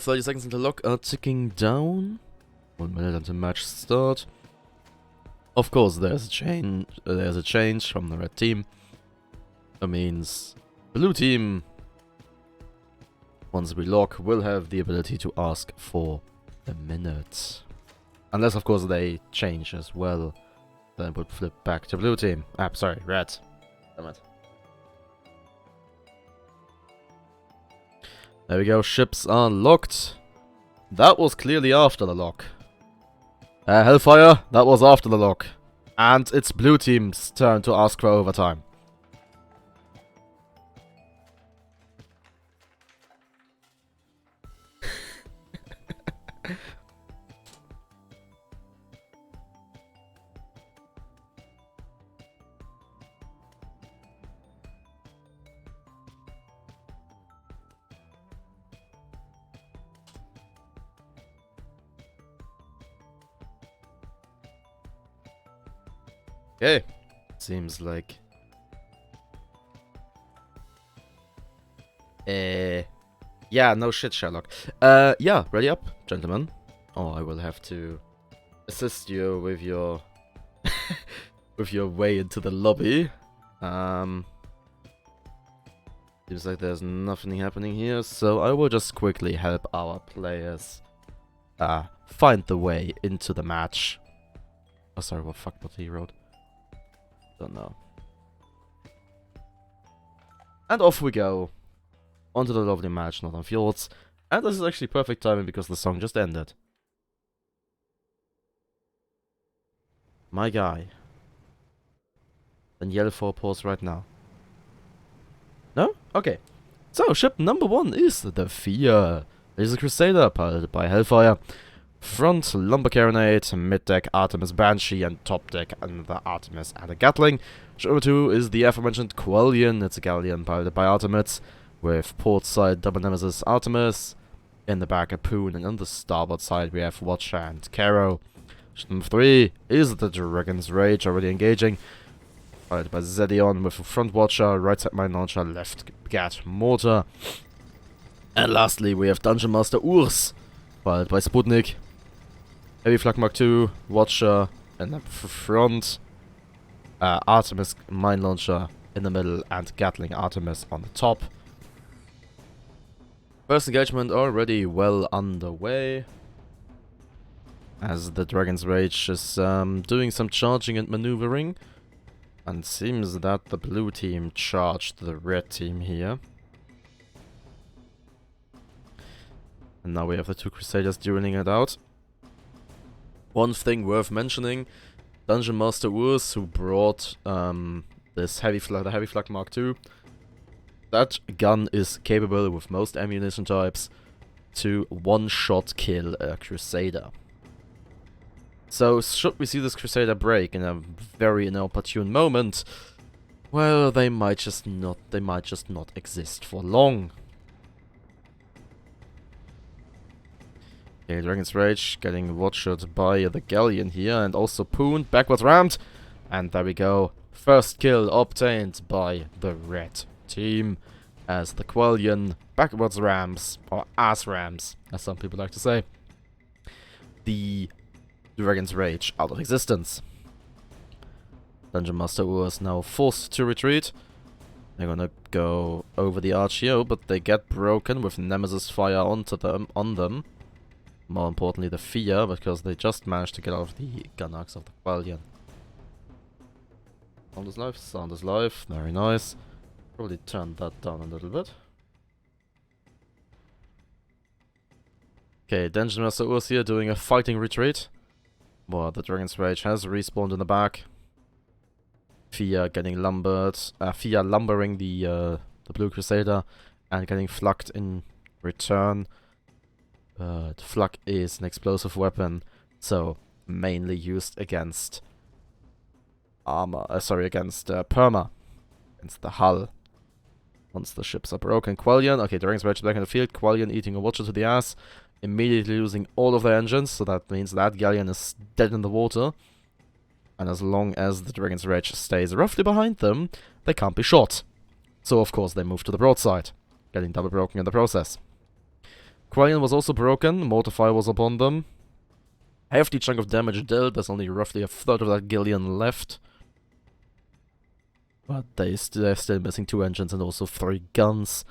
30 seconds until lock are ticking down. 1 minute until match start. Of course, there's a change. There's a change from the red team. That means blue team, once we lock, will have the ability to ask for a minute. Unless, of course, they change as well. Then it would flip back to blue team. Ah, sorry, red. Damn it. There we go, ships are locked. That was clearly after the lock. Hellfire, that was after the lock. And it's blue team's turn to ask for overtime. Okay, seems like... Yeah, no shit, Sherlock. Yeah, ready up, gentlemen. Oh, I will have to assist you with your... with your way into the lobby. Seems like there's nothing happening here, so I will just quickly help our players find the way into the match. Oh, sorry, what he wrote. Don't know. And off we go. Onto the lovely match, Northern Fjords. And this is actually perfect timing because the song just ended. My guy. Then yell for a pause right now. No? Okay. So, ship number 1 is the Fear. It is a Crusader piloted by Hellfire. Front, Lumber Carronade, mid-deck, Artemis Banshee, and top-deck, another Artemis and a Gatling. Ship number 2 is the aforementioned Quellion. It's a galleon piloted by Artemis, with port side double nemesis Artemis, in the back a Poon, and on the starboard side we have Watcher and Caro. Ship number 3 is the Dragon's Rage, already engaging, piloted by Zedion, with a front Watcher, right side mine launcher, left Gat mortar. And lastly we have Dungeon Master Urs, piloted by Sputnik. Heavy Flak Mark II, Watcher in the front, Artemis Mine Launcher in the middle, and Gatling Artemis on the top. First engagement already well underway, as the Dragon's Rage is doing some charging and maneuvering, and seems that the blue team charged the red team here. And now we have the two Crusaders dueling it out. One thing worth mentioning, Dungeon Master Urs, who brought this the Heavy Flak Mark II, that gun is capable with most ammunition types to one-shot kill a Crusader. So should we see this Crusader break in a very inopportune moment, well, they might just not exist for long. Okay, Dragon's Rage getting watched by the Galleon here, and also Poon backwards rammed. And there we go. First kill obtained by the red team, as the Quellion backwards rams, or ass rams, as some people like to say, the Dragon's Rage out of existence. Dungeon Master Urs now forced to retreat. They're gonna go over the arch here, but they get broken with Nemesis fire on them. More importantly, the Fear, because they just managed to get out of the gun axe of the Quellion. Sound is live, sound is live, very nice. Probably turn that down a little bit. Okay, Dungeon Master Urs here doing a fighting retreat. Well, the Dragon's Rage has respawned in the back. Fear getting lumbered, Fear lumbering the Blue Crusader and getting flacked in return. Flak is an explosive weapon, so mainly used against armor. Against perma, against the hull. Once the ships are broken, Quellion. Okay, Dragon's Rage back in the field. Quellion eating a Watcher to the ass, immediately losing all of their engines. So that means that galleon is dead in the water. And as long as the Dragon's Rage stays roughly behind them, they can't be shot. So of course they move to the broadside, getting double broken in the process. Quillian was also broken. Mortar fire was upon them. Hefty chunk of damage dealt. There's only roughly a third of that galleon left. But they're still missing 2 engines and also 3 guns.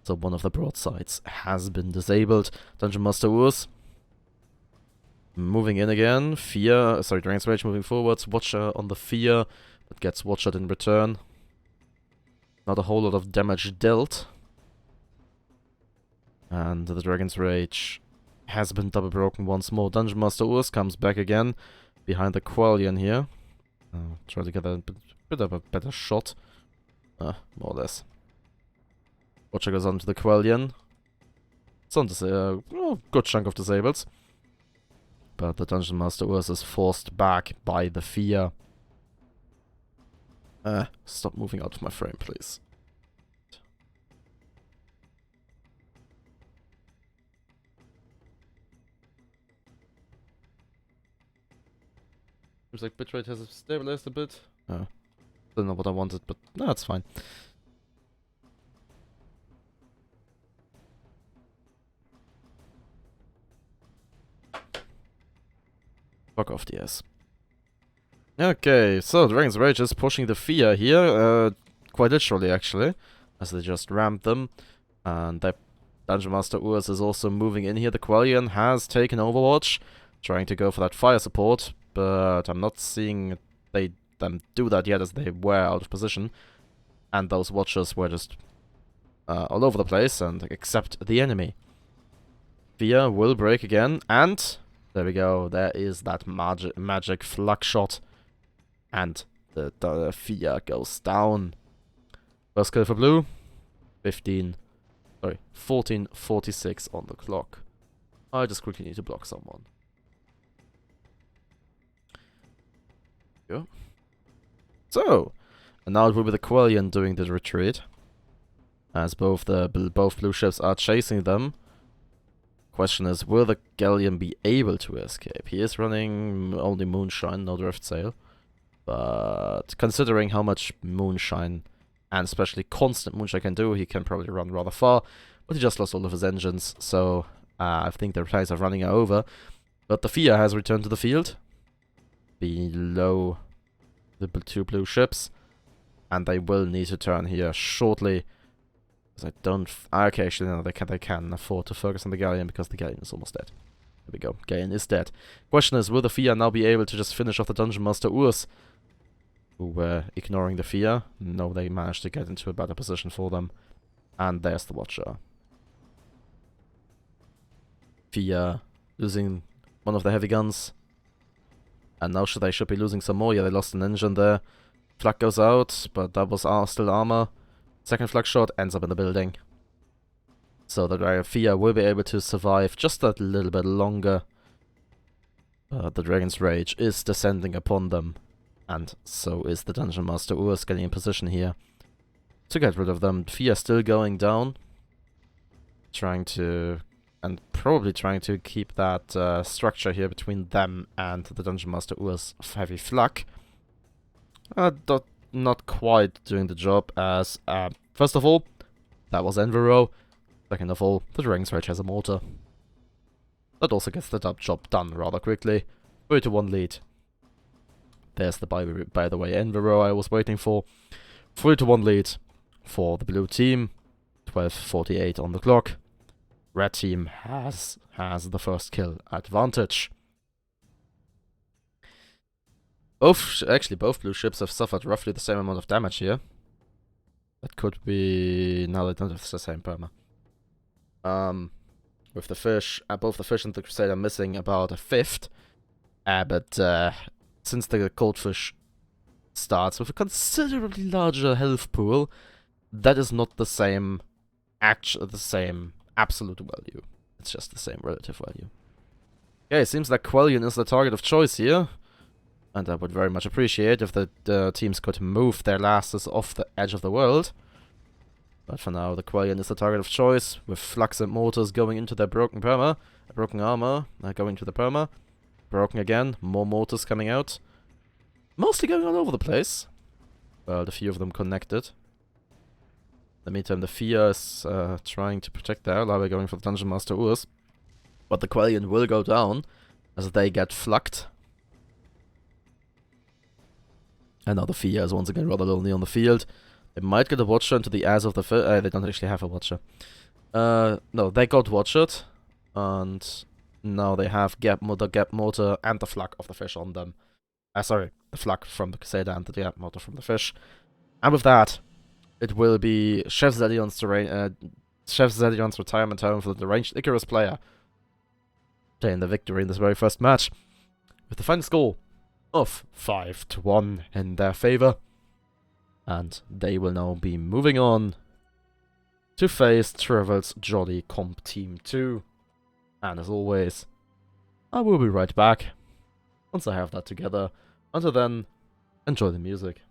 So one of the broadsides has been disabled. Dungeon Master Urs moving in again. Dragon's Rage moving forwards. Watcher on the Fear, but gets Watchered in return. Not a whole lot of damage dealt. And the Dragon's Rage has been double broken once more. Dungeon Master Urs comes back again behind the Quillian here. Try to get a bit of a better shot. More or less. Watcher goes on to the Quillian. Some good chunk of disables. But the Dungeon Master Urs is forced back by the Fear. Stop moving out of my frame, please. Seems like bitrate has stabilized a bit. Still not what I wanted, but no, it's fine. Fuck off, DS. Okay, so Dragon's Rage is pushing the Fear here, quite literally actually, as they just rammed them. And the Dungeon Master Urs is also moving in here. The Quillian has taken Overwatch, trying to go for that fire support, but I'm not seeing them do that yet as they were out of position. And those Watchers were just all over the place and except the enemy. Fear will break again, and there we go. There is that magic flak shot. And the Fear goes down. First kill for blue. 14:46 on the clock. I just quickly need to block someone. Go. So, and now it will be the Quillian doing the retreat. As both blue ships are chasing them. Question is, will the galleon be able to escape? He is running only moonshine, no drift sail. But considering how much moonshine, and especially constant moonshine can do, he can probably run rather far. But he just lost all of his engines, so I think the replies are running over. But the Fear has returned to the field. Below the 2 blue ships. And they will need to turn here shortly. I don't. Okay, actually, no, they can afford to focus on the galleon because the galleon is almost dead. There we go. Galleon is dead. Question is, will the Fear now be able to just finish off the Dungeon Master Urs, who were ignoring the Fear? No, they managed to get into a better position for them. And there's the Watcher. Fear losing one of the heavy guns. And now they should be losing some more. Yeah, they lost an engine there. Flak goes out, but that was still armor. Second flak shot ends up in the building. So the Fear will be able to survive just a little bit longer. The Dragon's Rage is descending upon them. And so is the Dungeon Master Urs getting in position here to get rid of them. Fear still going down. Probably trying to keep that structure here between them and the Dungeon Master Urs heavy flak. Not quite doing the job as, first of all, that was Enviro. Second of all, the Dragon's Rage has a mortar. That also gets the job done rather quickly. 3-1 lead. There's the, by the way, Enviro I was waiting for. 3-1 lead for the blue team. 12:48 on the clock. Red team has the first kill advantage. Both blue ships have suffered roughly the same amount of damage here. That could be... No, they don't have the same perma. With the fish, both the fish and the Crusade are missing about a fifth. But since the goldfish starts with a considerably larger health pool, that is not the same absolute value. It's just the same relative value. Okay, it seems like Quillian is the target of choice here. And I would very much appreciate if the teams could move their lasses off the edge of the world. But for now, the Quillian is the target of choice, with flux and mortars going into their broken armor, going to the perma. Broken again, more mortars coming out. Mostly going all over the place. Well, a few of them connected. the meantime, the Fia is trying to protect their ally by going for the Dungeon Master Urs. But the Quellion will go down as they get flanked. And now the Fia is once again rather lonely on the field. They might get a Watcher into the ass of the they don't actually have a Watcher. No, they got Watchered. And now they have Gap Motor, and the Flag of the Fish on them. Sorry, the Flag from the Crusader and the Gap Motor from the Fish. And with that, it will be Chef Zedion's retirement home for the ranged Icarus player. Obtain the victory in this very first match, with the final score of 5-1 in their favor. And they will now be moving on to face Trevel's Jolly Comp Team 2. And as always, I will be right back once I have that together. Until then, enjoy the music.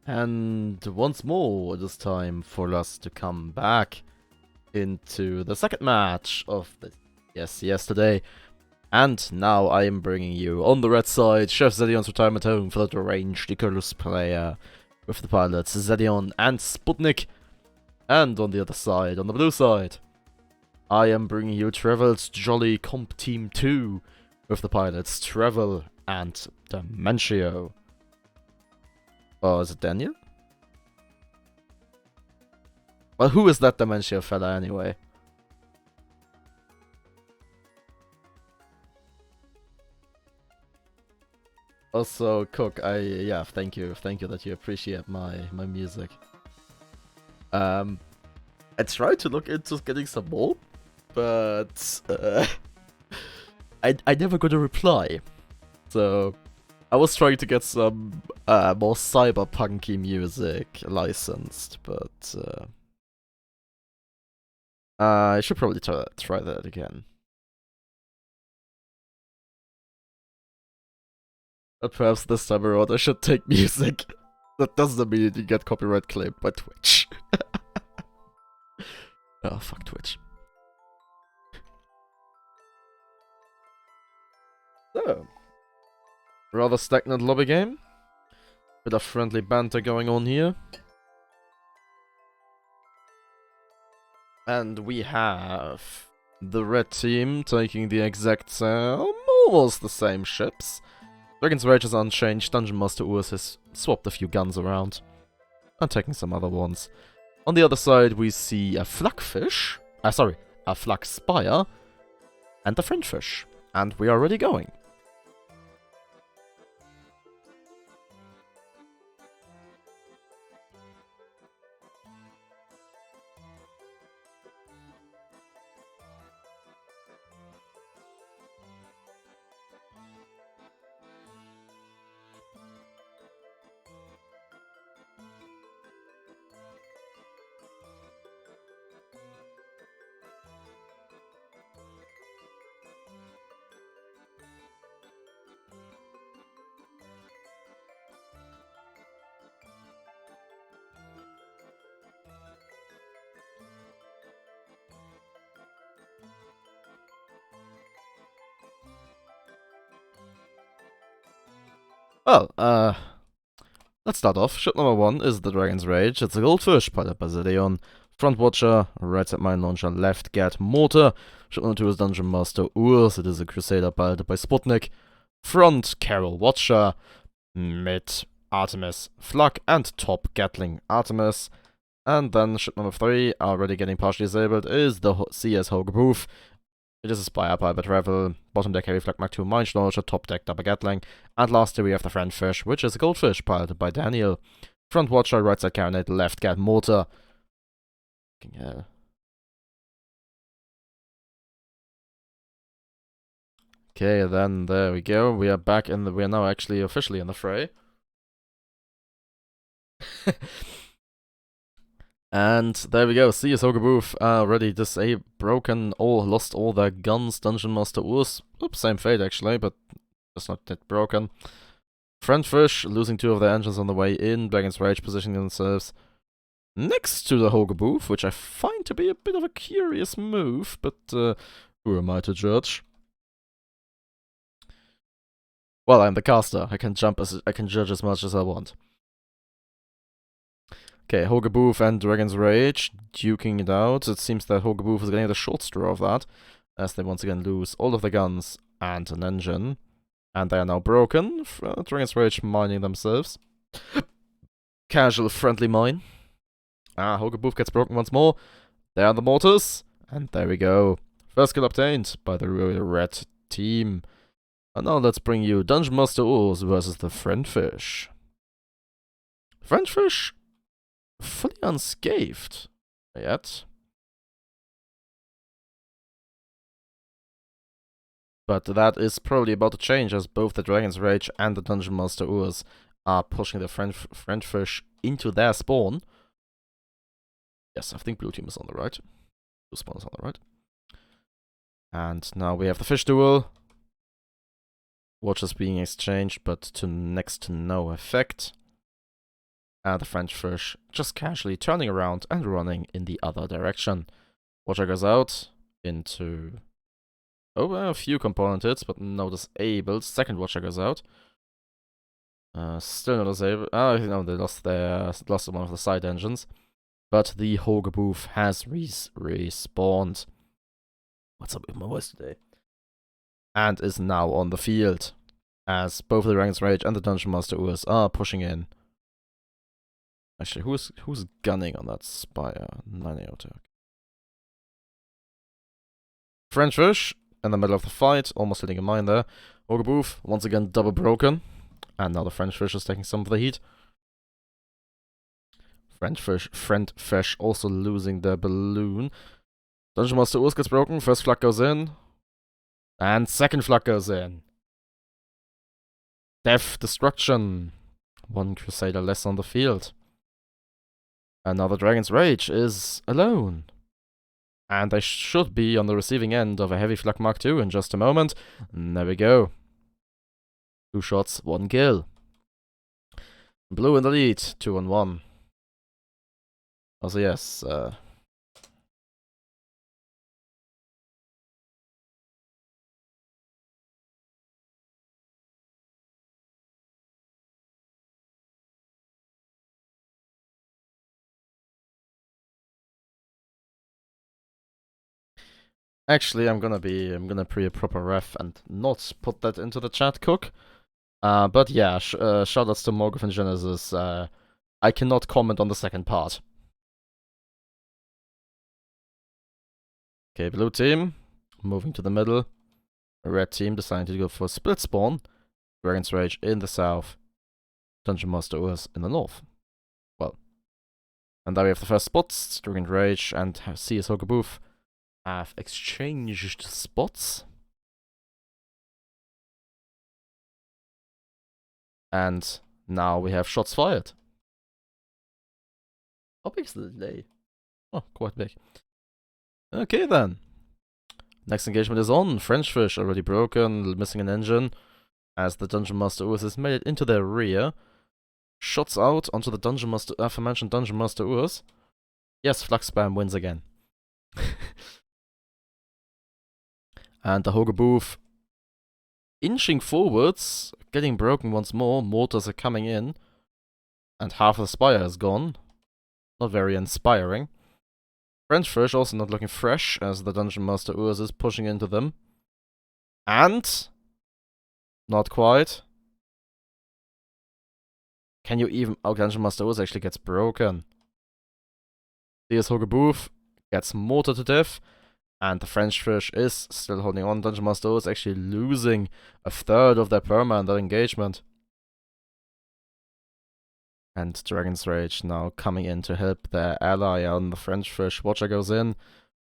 And once more, it is time for us to come back into the second match of the SCS today. And now I am bringing you, on the red side, Chef Zedion's retirement home for the deranged Icarus player with the pilots Zedion and Sputnik. And on the other side, on the blue side, I am bringing you Trevel's Jolly Comp Team 2 with the pilots Trevel and Dementio. Oh, is it Daniel? Well, who is that Dementio fella anyway? Also, Cook, thank you that you appreciate my music. I tried to look into getting some more, but I never got a reply. So I was trying to get some more cyberpunky music licensed, but I should probably try that again. But perhaps this time around I should take music. That doesn't immediately get copyright claimed by Twitch. Oh, fuck Twitch. So, rather stagnant lobby game. Bit of friendly banter going on here. And we have the red team taking the exact same, almost the same ships. Dragon's Rage is unchanged, Dungeon Master Urs has swapped a few guns around. And taking some other ones. On the other side we see a flakfish, a flak spire, and a French fish. And we are already going. Well, let's start off. Ship number 1 is the Dragon's Rage. It's a goldfish piloted by Zedeon. Front Watcher, right side mine launcher, left Gat mortar. Ship number 2 is Dungeon Master Urs. It is a Crusader piloted by Sputnik. Front Carol Watcher, mid Artemis Flak, and top Gatling Artemis. And then ship number 3, already getting partially disabled, is the CS Hogeboof. It is a Spire Pilot Travel, bottom deck Heavy Flak Mark 2 Mine Launcher, top deck Double Gatling, and lastly we have the French Fish, which is a goldfish piloted by Daniel. Front Watcher, right side Carronade, left Gat Mortar. Fucking hell. Okay, then there we go. We are back in the. We are now actually officially in the fray. And there we go, CS Hogeboof already broken or lost all their guns. Dungeon Master Urs, oops, same fate actually, but just not that broken. French Fish losing 2 of their engines on the way in. Dragon's Rage positioning themselves next to the Hogeboof, which I find to be a bit of a curious move, but who am I to judge? Well, I'm the caster. I can judge as much as I want. Okay, Hogeboof and Dragon's Rage duking it out. It seems that Hogeboof is getting the short straw of that, as they once again lose all of the guns and an engine. And they are now broken. Dragon's Rage mining themselves. Casual friendly mine. Hogeboof gets broken once more. There are the mortars. And there we go. First kill obtained by the red team. And now let's bring you Dungeon Master Urs versus the French Fish. French Fish fully unscathed yet. But that is probably about to change, as both the Dragon's Rage and the Dungeon Master Urs are pushing the French Fish into their spawn. Yes, I think blue team is on the right. Blue spawn is on the right. And now we have the fish duel. Watches being exchanged, but to next to no effect. And the French Fish just casually turning around and running in the other direction. Watcher goes out into... Oh, a few component hits, but no disabled. Second Watcher goes out. Still not disabled. Oh, no, they lost one of the side engines. But the Hogeboof has respawned. What's up with my voice today? And is now on the field, as both the Dragon's Rage and the Dungeon Master Urs are pushing in. Actually, who's gunning on that Spire? 9 AOT. French Fish in the middle of the fight, almost hitting a mine there. Hogeboof once again double broken, and now the French Fish is taking some of the heat. French Fish also losing their balloon. Dungeon Master Urs gets broken. First flak goes in. And second flak goes in. Death, destruction. One Crusader less on the field. And now the Dragon's Rage is alone. And they should be on the receiving end of a heavy flak Mark II in just a moment. And there we go. 2 shots, 1 kill. Blue in the lead, 2-on-1. Also yes, actually, I'm gonna be a proper ref and not put that into the chat, Cook. But yeah, shoutouts to Morgoth and Genesis. I cannot comment on the second part. Okay, blue team moving to the middle. Red team deciding to go for split spawn. Dragon's Rage in the south. Dungeon Master Urs in the north. Well, and there we have the first spots. Dragon's Rage and CS Hogabooth have exchanged spots. And now we have shots fired. How big is the delay? Oh, quite big. Okay then. Next engagement is on. French Fish already broken, missing an engine. As the Dungeon Master Urs has made it into their rear. Shots out onto the Dungeon Master, aforementioned Dungeon Master Urs. Yes, Flux Spam wins again. And the Hogabooth inching forwards, getting broken once more. Mortars are coming in. And half of the spire is gone. Not very inspiring. French Fish also not looking fresh as the Dungeon Master Urs is pushing into them. And not quite. Can you even... Oh, Dungeon Master Urs actually gets broken. CS Hogabooth gets mortared to death. And the French Fish is still holding on. Dungeon Master Urs actually losing a third of their perma in that engagement. And Dragon's Rage now coming in to help their ally on the French Fish. Watcher goes in.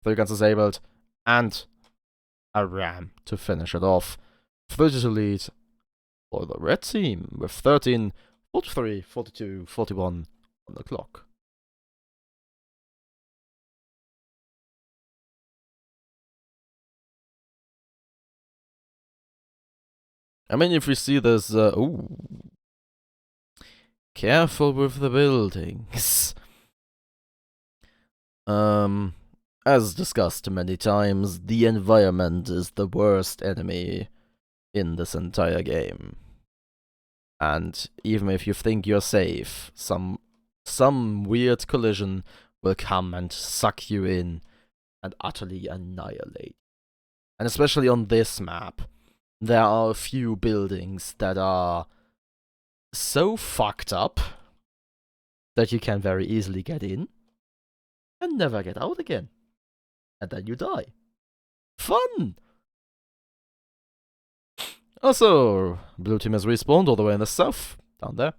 3 guns disabled. And a ram to finish it off. 32 lead for the red team with 13, 43, 42, 41 on the clock. I mean, if we see this, ooh, careful with the buildings. As discussed many times, the environment is the worst enemy in this entire game. And even if you think you're safe, some weird collision will come and suck you in and utterly annihilate. And especially on this map, there are a few buildings that are so fucked up that you can very easily get in and never get out again. And then you die. Fun! Also, blue team has respawned all the way in the south, down there,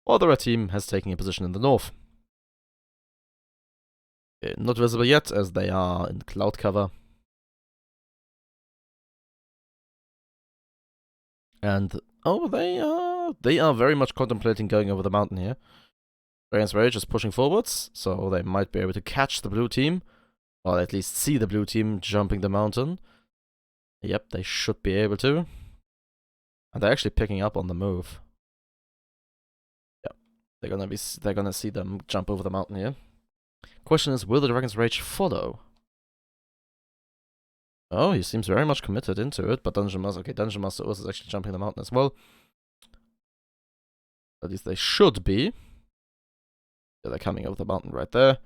while the red team has taken a position in the north. Okay, not visible yet, as they are in cloud cover. And, oh, they are very much contemplating going over the mountain here. Dragon's Rage is pushing forwards, so they might be able to catch the blue team, or at least see the blue team jumping the mountain. Yep, they should be able to. And they're actually picking up on the move. Yep, they're gonna see them jump over the mountain here. Question is, will the Dragon's Rage follow? Oh, he seems very much committed into it, but Dungeon Master Urs is actually jumping the mountain as well. At least they should be. Yeah, they're coming over the mountain right there.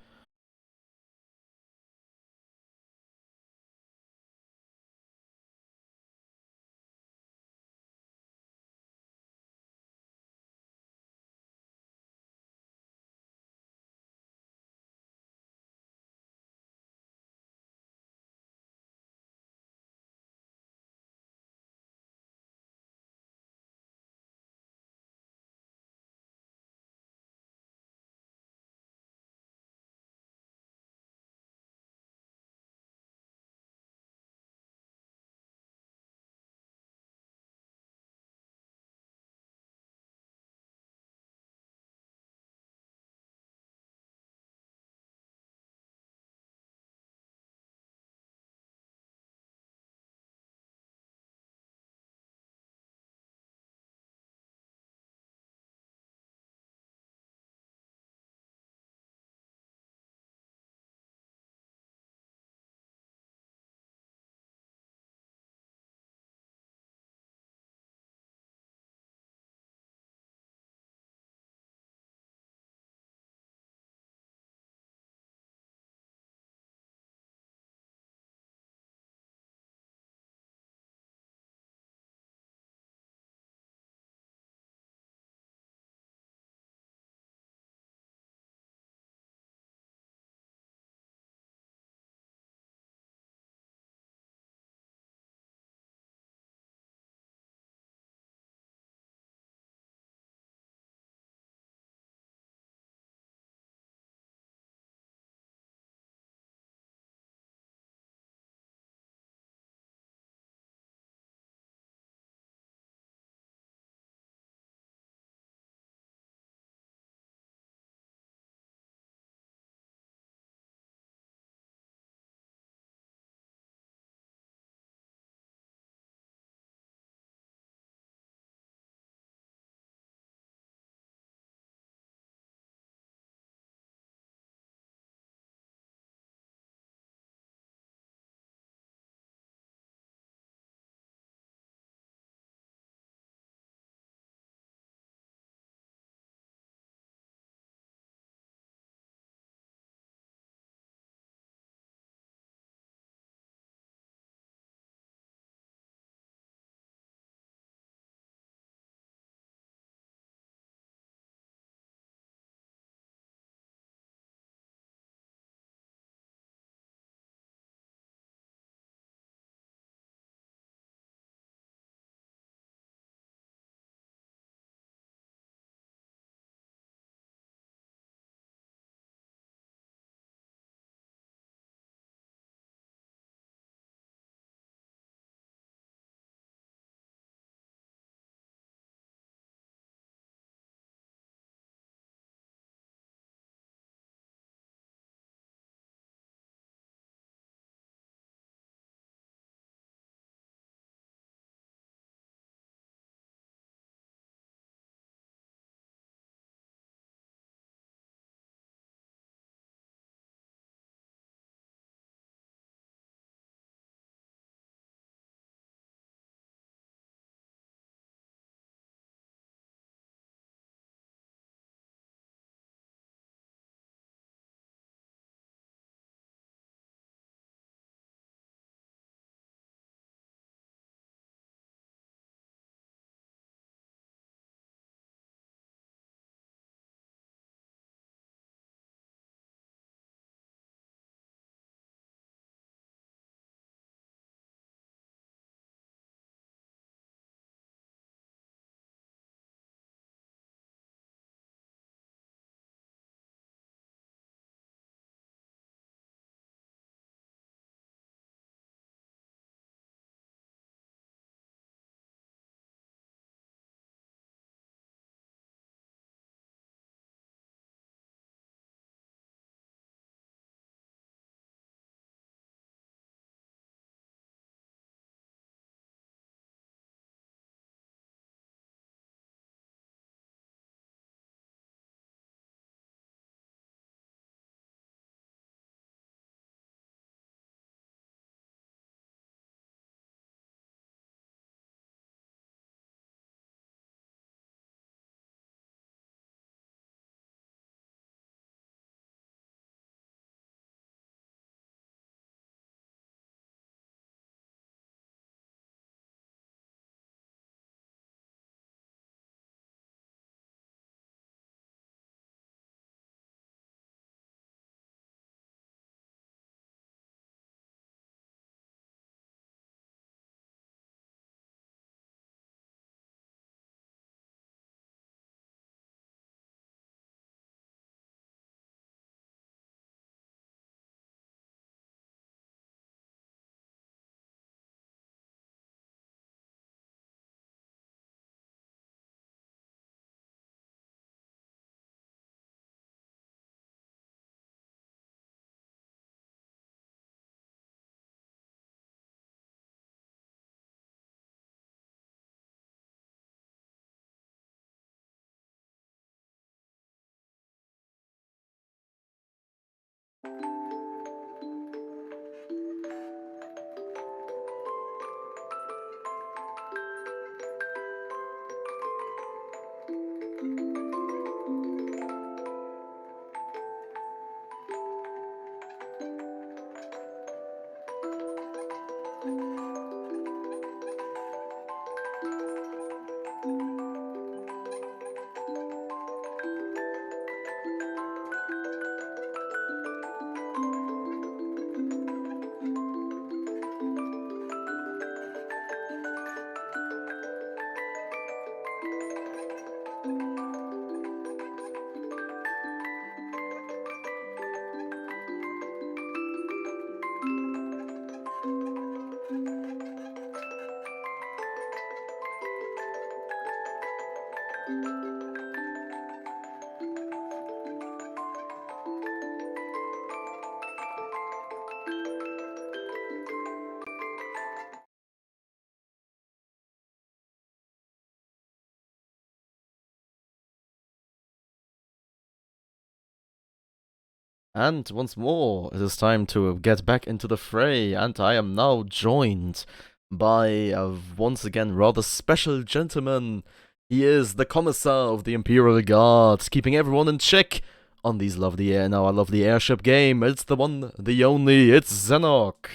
And once more, it is time to get back into the fray, and I am now joined by a once again rather special gentleman. He is the Commissar of the Imperial Guard, keeping everyone in check on these lovely our lovely airship game. It's the one, the only, it's Zennoch.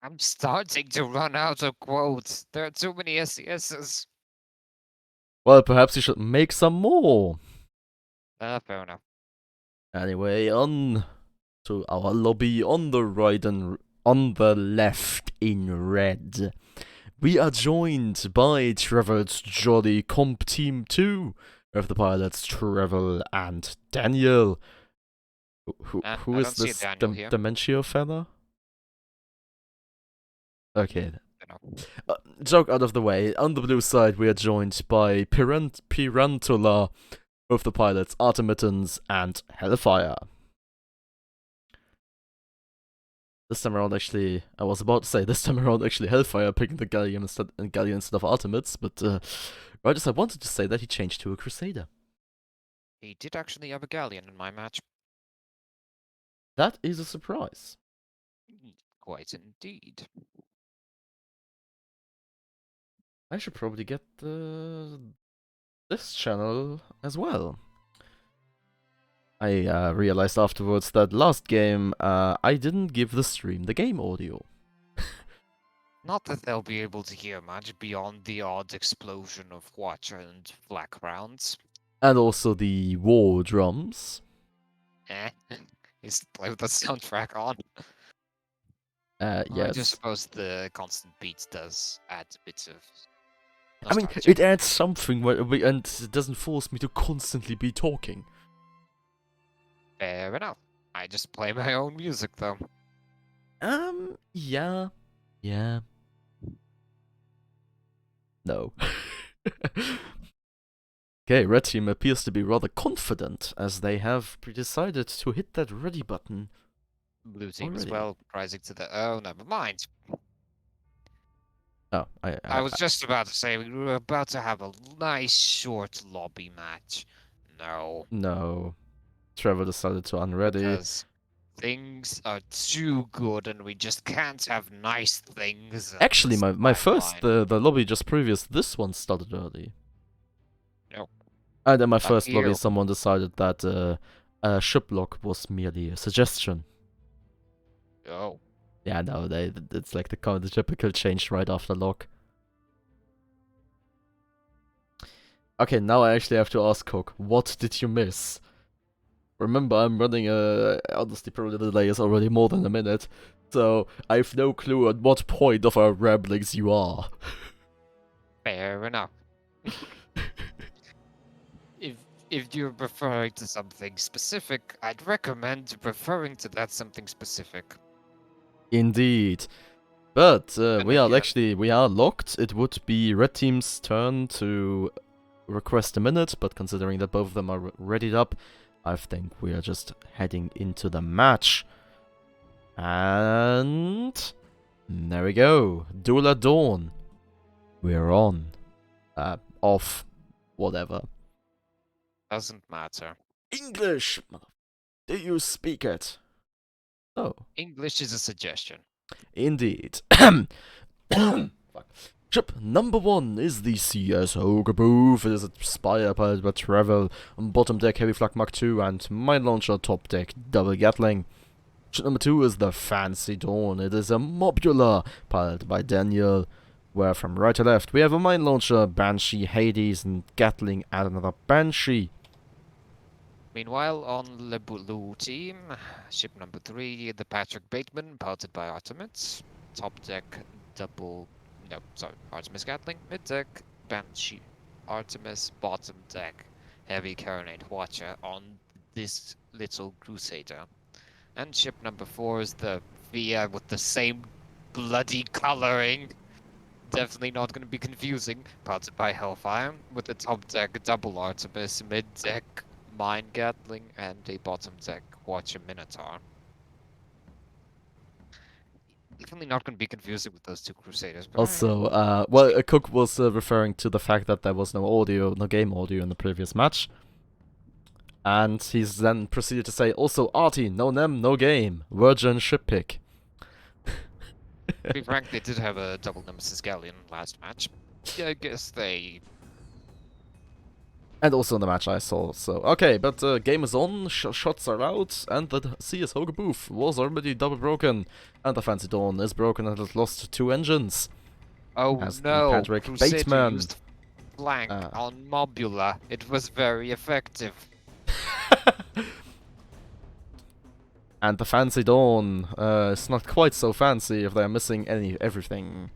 I'm starting to run out of quotes. There are too many SCSs. Well, perhaps you should make some more. Fair enough. Anyway, on to our lobby on the right and on the left in red. We are joined by Trevor's Jolly Comp Team 2 of the pilots Trevor and Daniel. Who I is don't see a this Daniel here. Dementio fella? Okay. You Joke out of the way. On the blue side, we are joined by Pirantula of the pilots Artemitans and Hellfire. This time around, actually, I was about to say, this time around, actually, Hellfire picking the Galleon instead of Artemids, but right as I wanted to say that, he changed to a Crusader. He did actually have a galleon in my match. That is a surprise. Quite indeed. I should probably get this channel as well. I realized afterwards that last game, I didn't give the stream the game audio. Not that they'll be able to hear much beyond the odd explosion of Watcher and flak rounds. And also the war drums. Is to play with the soundtrack on. Yes. I just suppose the constant beats does add a bit of nostalgia. I mean, it adds something, and it doesn't force me to constantly be talking. Fair enough. I just play my own music, though. Yeah. No. Okay, red team appears to be rather confident, as they have decided to hit that ready button. Blue team as well, rising to the... Oh, never mind. Oh, I was just about to say, we were about to have a nice short lobby match. No. Trevor decided to unready. Because things are too good and we just can't have nice things. Actually, my first, the lobby just previous, this one started early. No. And in my first lobby, someone decided that a ship lock was merely a suggestion. Oh. Yeah, no, it's like the typical change right after lock. Okay, now I actually have to ask Cook, what did you miss? Remember, I'm running honestly, probably the delay is already more than a minute, so I have no clue at what point of our ramblings you are. Fair enough. If you're referring to something specific, I'd recommend referring to that something specific. Indeed. But we are locked. It would be red team's turn to request a minute, but considering that both of them are readied up, I think we are just heading into the match. And there we go. Duel at Dawn. We're on. Off. Whatever. Doesn't matter. English! Do you speak it? Oh. English is a suggestion. Indeed. Ship number 1 is the CS Ogreboof. It is a Spire piloted by Travel, on bottom deck Heavy Flak Mark II, and mine launcher top deck Double Gatling. Ship number 2 is the Fancy Dawn. It is a Mobula piloted by Daniel, where from right to left we have a mine launcher, Banshee, Hades, and Gatling, and another Banshee. Meanwhile, on the blue team, ship number 3, the Patrick Bateman, piloted by Artemis. Top deck, Artemis Gatling. Mid deck, Banshee, Artemis. Bottom deck, Heavy Carronade Watcher on this little Crusader. And ship number 4 is the Via with the same bloody coloring. Definitely not going to be confusing. Piloted by Hellfire, with the top deck, double Artemis. Mid deck, Mine Gatling, and a bottom deck Watcher Minotaur. Definitely not going to be confusing with those two Crusaders. But also, Cook was referring to the fact that there was no game audio in the previous match. And he's then proceeded to say, also, Artie, no nem, no game. Virgin ship pick. To be frank, they did have a double Nemesis Galleon last match. Yeah, I guess they... And also in the match I saw, so... Okay, but game is on, shots are out, and the CS Hoga Booth was already double broken. And the Fancy Dawn is broken and has lost 2 engines. Oh As the no, Patrick Crusader Bateman. used flank on Mobula. It was very effective. And the Fancy Dawn is not quite so fancy if they're missing everything.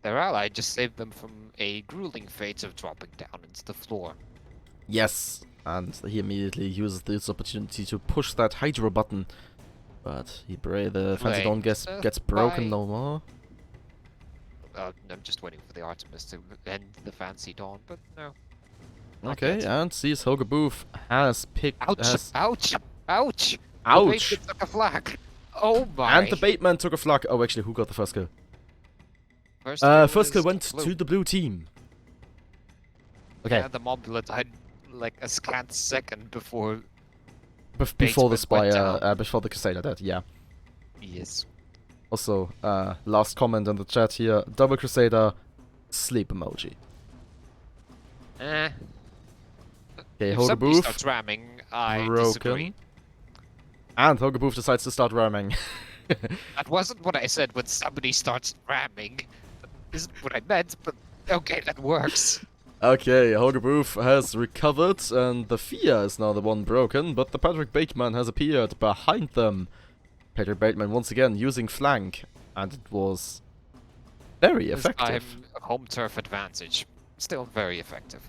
Their ally just saved them from a grueling fate of dropping down into the floor. Yes, and he immediately uses this opportunity to push that Hydro button. But the Fancy Dawn gets broken no more. I'm just waiting for the Artemis to end the Fancy Dawn, but no. Okay, and CS Hoga Booth has picked... Ouch! Ouch! Ouch! Ouch! The Bateman took a flag! Oh my! And the Bateman took a flag. Oh, actually, who got the first kill? First kill went to the blue team. Okay. Yeah, the Mobula died like a scant second before... Before the Spire, before the Crusader did, yeah. Yes. Also, last comment in the chat here, double Crusader, sleep emoji. Okay, Okay, if Hoga somebody Booth, starts ramming, I broken. disagree. And Hoga Booth decides to start ramming. That wasn't what I said when somebody starts ramming. Isn't what I meant, but okay, that works. Okay, Hoga Booth has recovered, and the Fia is now the one broken, but the Patrick Bateman has appeared behind them. Patrick Bateman once again using flank, and it was very effective. This time, home turf advantage. Still very effective.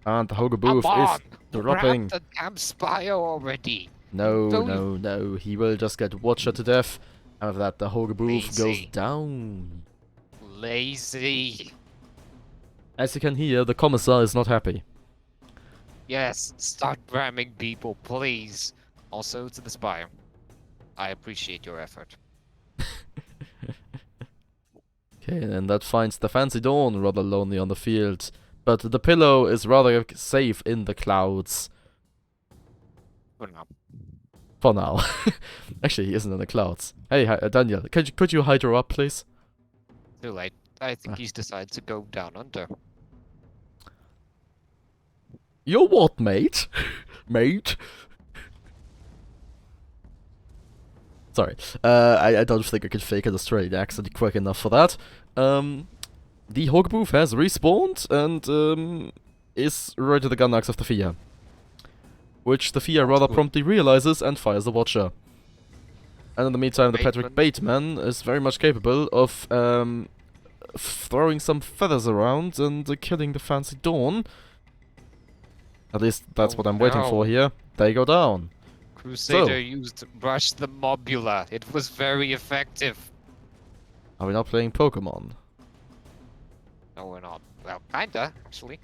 And the Hoga Booth is dropping. Grab the damn Spire already. No. He will just get Watcher to death. And with that, the Hoga Booth goes Lazy. down. Lazy. As you can hear, the Commissar is not happy. Yes, start ramming people, please. Also to the Spire. I appreciate your effort. Okay, and that finds the Fancy Dawn rather lonely on the field. But the Pillow is rather safe in the clouds. For now. For now. Actually, he isn't in the clouds. Hey, Daniel, could you hydro up, please? Too late. I think he's decided to go down under. You're what, mate? Mate? Sorry. I don't think I could fake an Australian accent quick enough for that. The Hoga Booth has respawned and is right to the gun axe of the Fia. Which the Fia rather promptly realizes and fires the Watcher. And in the meantime, the Patrick Bateman is very much capable of throwing some feathers around and killing the Fancy Dawn. At least that's what I'm waiting for here. They go down. Crusader used Rush the Mobula. It was very effective. Are we not playing Pokemon? No, we're not. Well, kinda, actually.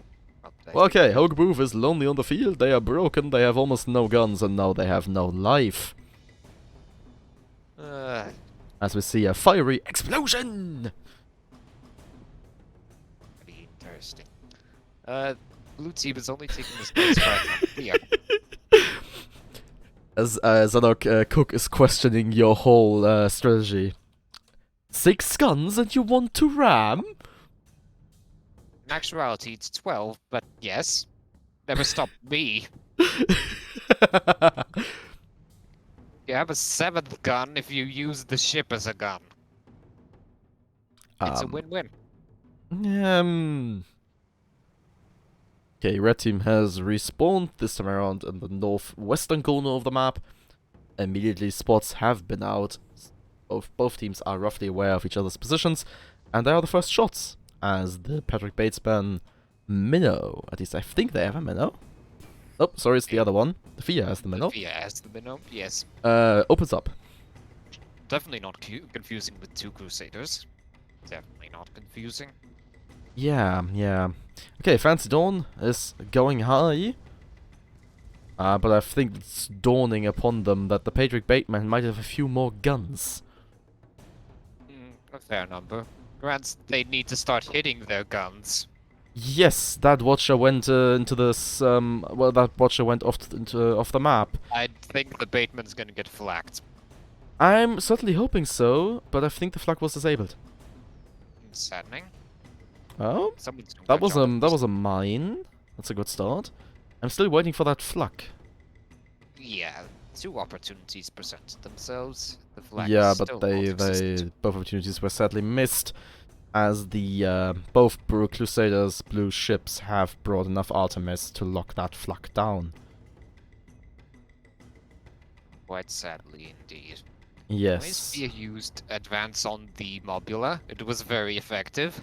Well, okay, Hoga Booth is lonely on the field. They are broken. They have almost no guns, and now they have no life. As we see a fiery explosion. Very interesting. Blue team is only taking this next fight. Yeah. As Zennoch Cook is questioning your whole strategy. 6 guns and you want to ram? In actuality, it's 12, but yes. Never stopped me. You have a 7th gun if you use the ship as a gun. It's a win-win. Okay, red team has respawned, this time around in the northwestern corner of the map. Immediately spots have been out. Both teams are roughly aware of each other's positions, and they are the first shots, as the Patrick Bateman minnow, at least I think they have a minnow. Oh, sorry, it's the other one. The Fia has the minnow. The Fia has the minnow, yes. Opens up. Definitely not confusing with 2 Crusaders. Definitely not confusing. Yeah. Okay, Fancy Dawn is going high. But I think it's dawning upon them that the Patrick Bateman might have a few more guns. A fair number. Grants, they need to start hitting their guns. Yes, that watcher went into this. Well, that watcher went off the map. I think the baitman's gonna get flagged. I'm certainly hoping so, but I think the flag was disabled. It's saddening. Oh, Someone's gonna that catch was on to that this. was a mine. That's a good start. I'm still waiting for that flak. Yeah, two opportunities presented themselves. The flag is Yeah, but still they non-existent. both opportunities were sadly missed, as the both Blue Crusaders, blue ships have brought enough Artemis to lock that flak down. Quite sadly indeed. Nice Yes. Spear used advance on the Mobula. It was very effective.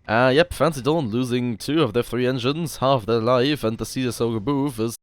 Yep, Fancy Dawn losing 2 of their 3 engines, half their life, and the CSO remove is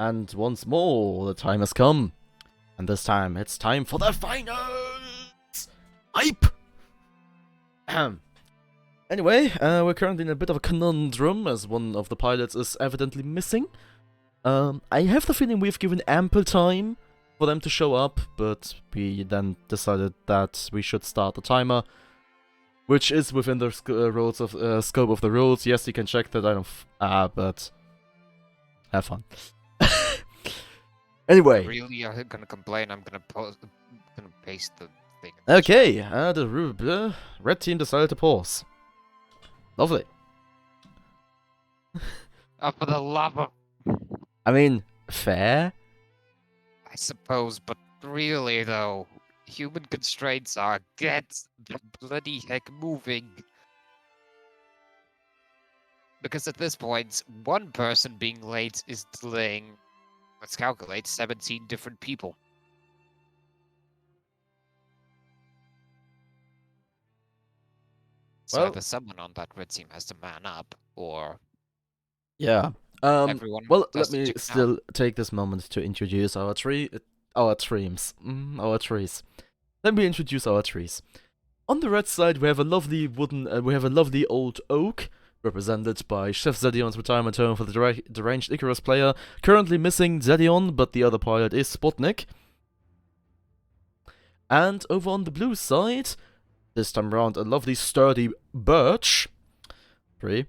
And once more, the time has come. And this time, it's time for the finals! Hype! Anyway, we're currently in a bit of a conundrum, as one of the pilots is evidently missing. I have the feeling we've given ample time for them to show up, but we then decided that we should start the timer, which is within the scope of the rules. Yes, you can check that, but have fun. Anyway. Really, are gonna complain? I'm gonna paste the thing. Okay, the red team decided to pause. Lovely. Oh, for the love of... I mean, fair. I suppose, but really though, human constraints are get the bloody heck moving. Because at this point, one person being late is delaying, let's calculate, 17 different people. So Well- either someone on that red team has to man up, or Yeah. everyone Well, has let to me chicken out. still take this moment to introduce our trees. Let me introduce our trees. On the red side, we have a lovely old oak, represented by Chef Zedion's retirement home for the deranged Icarus player. Currently missing Zedion, but the other pilot is Sputnik. And over on the blue side, this time around, a lovely sturdy birch tree.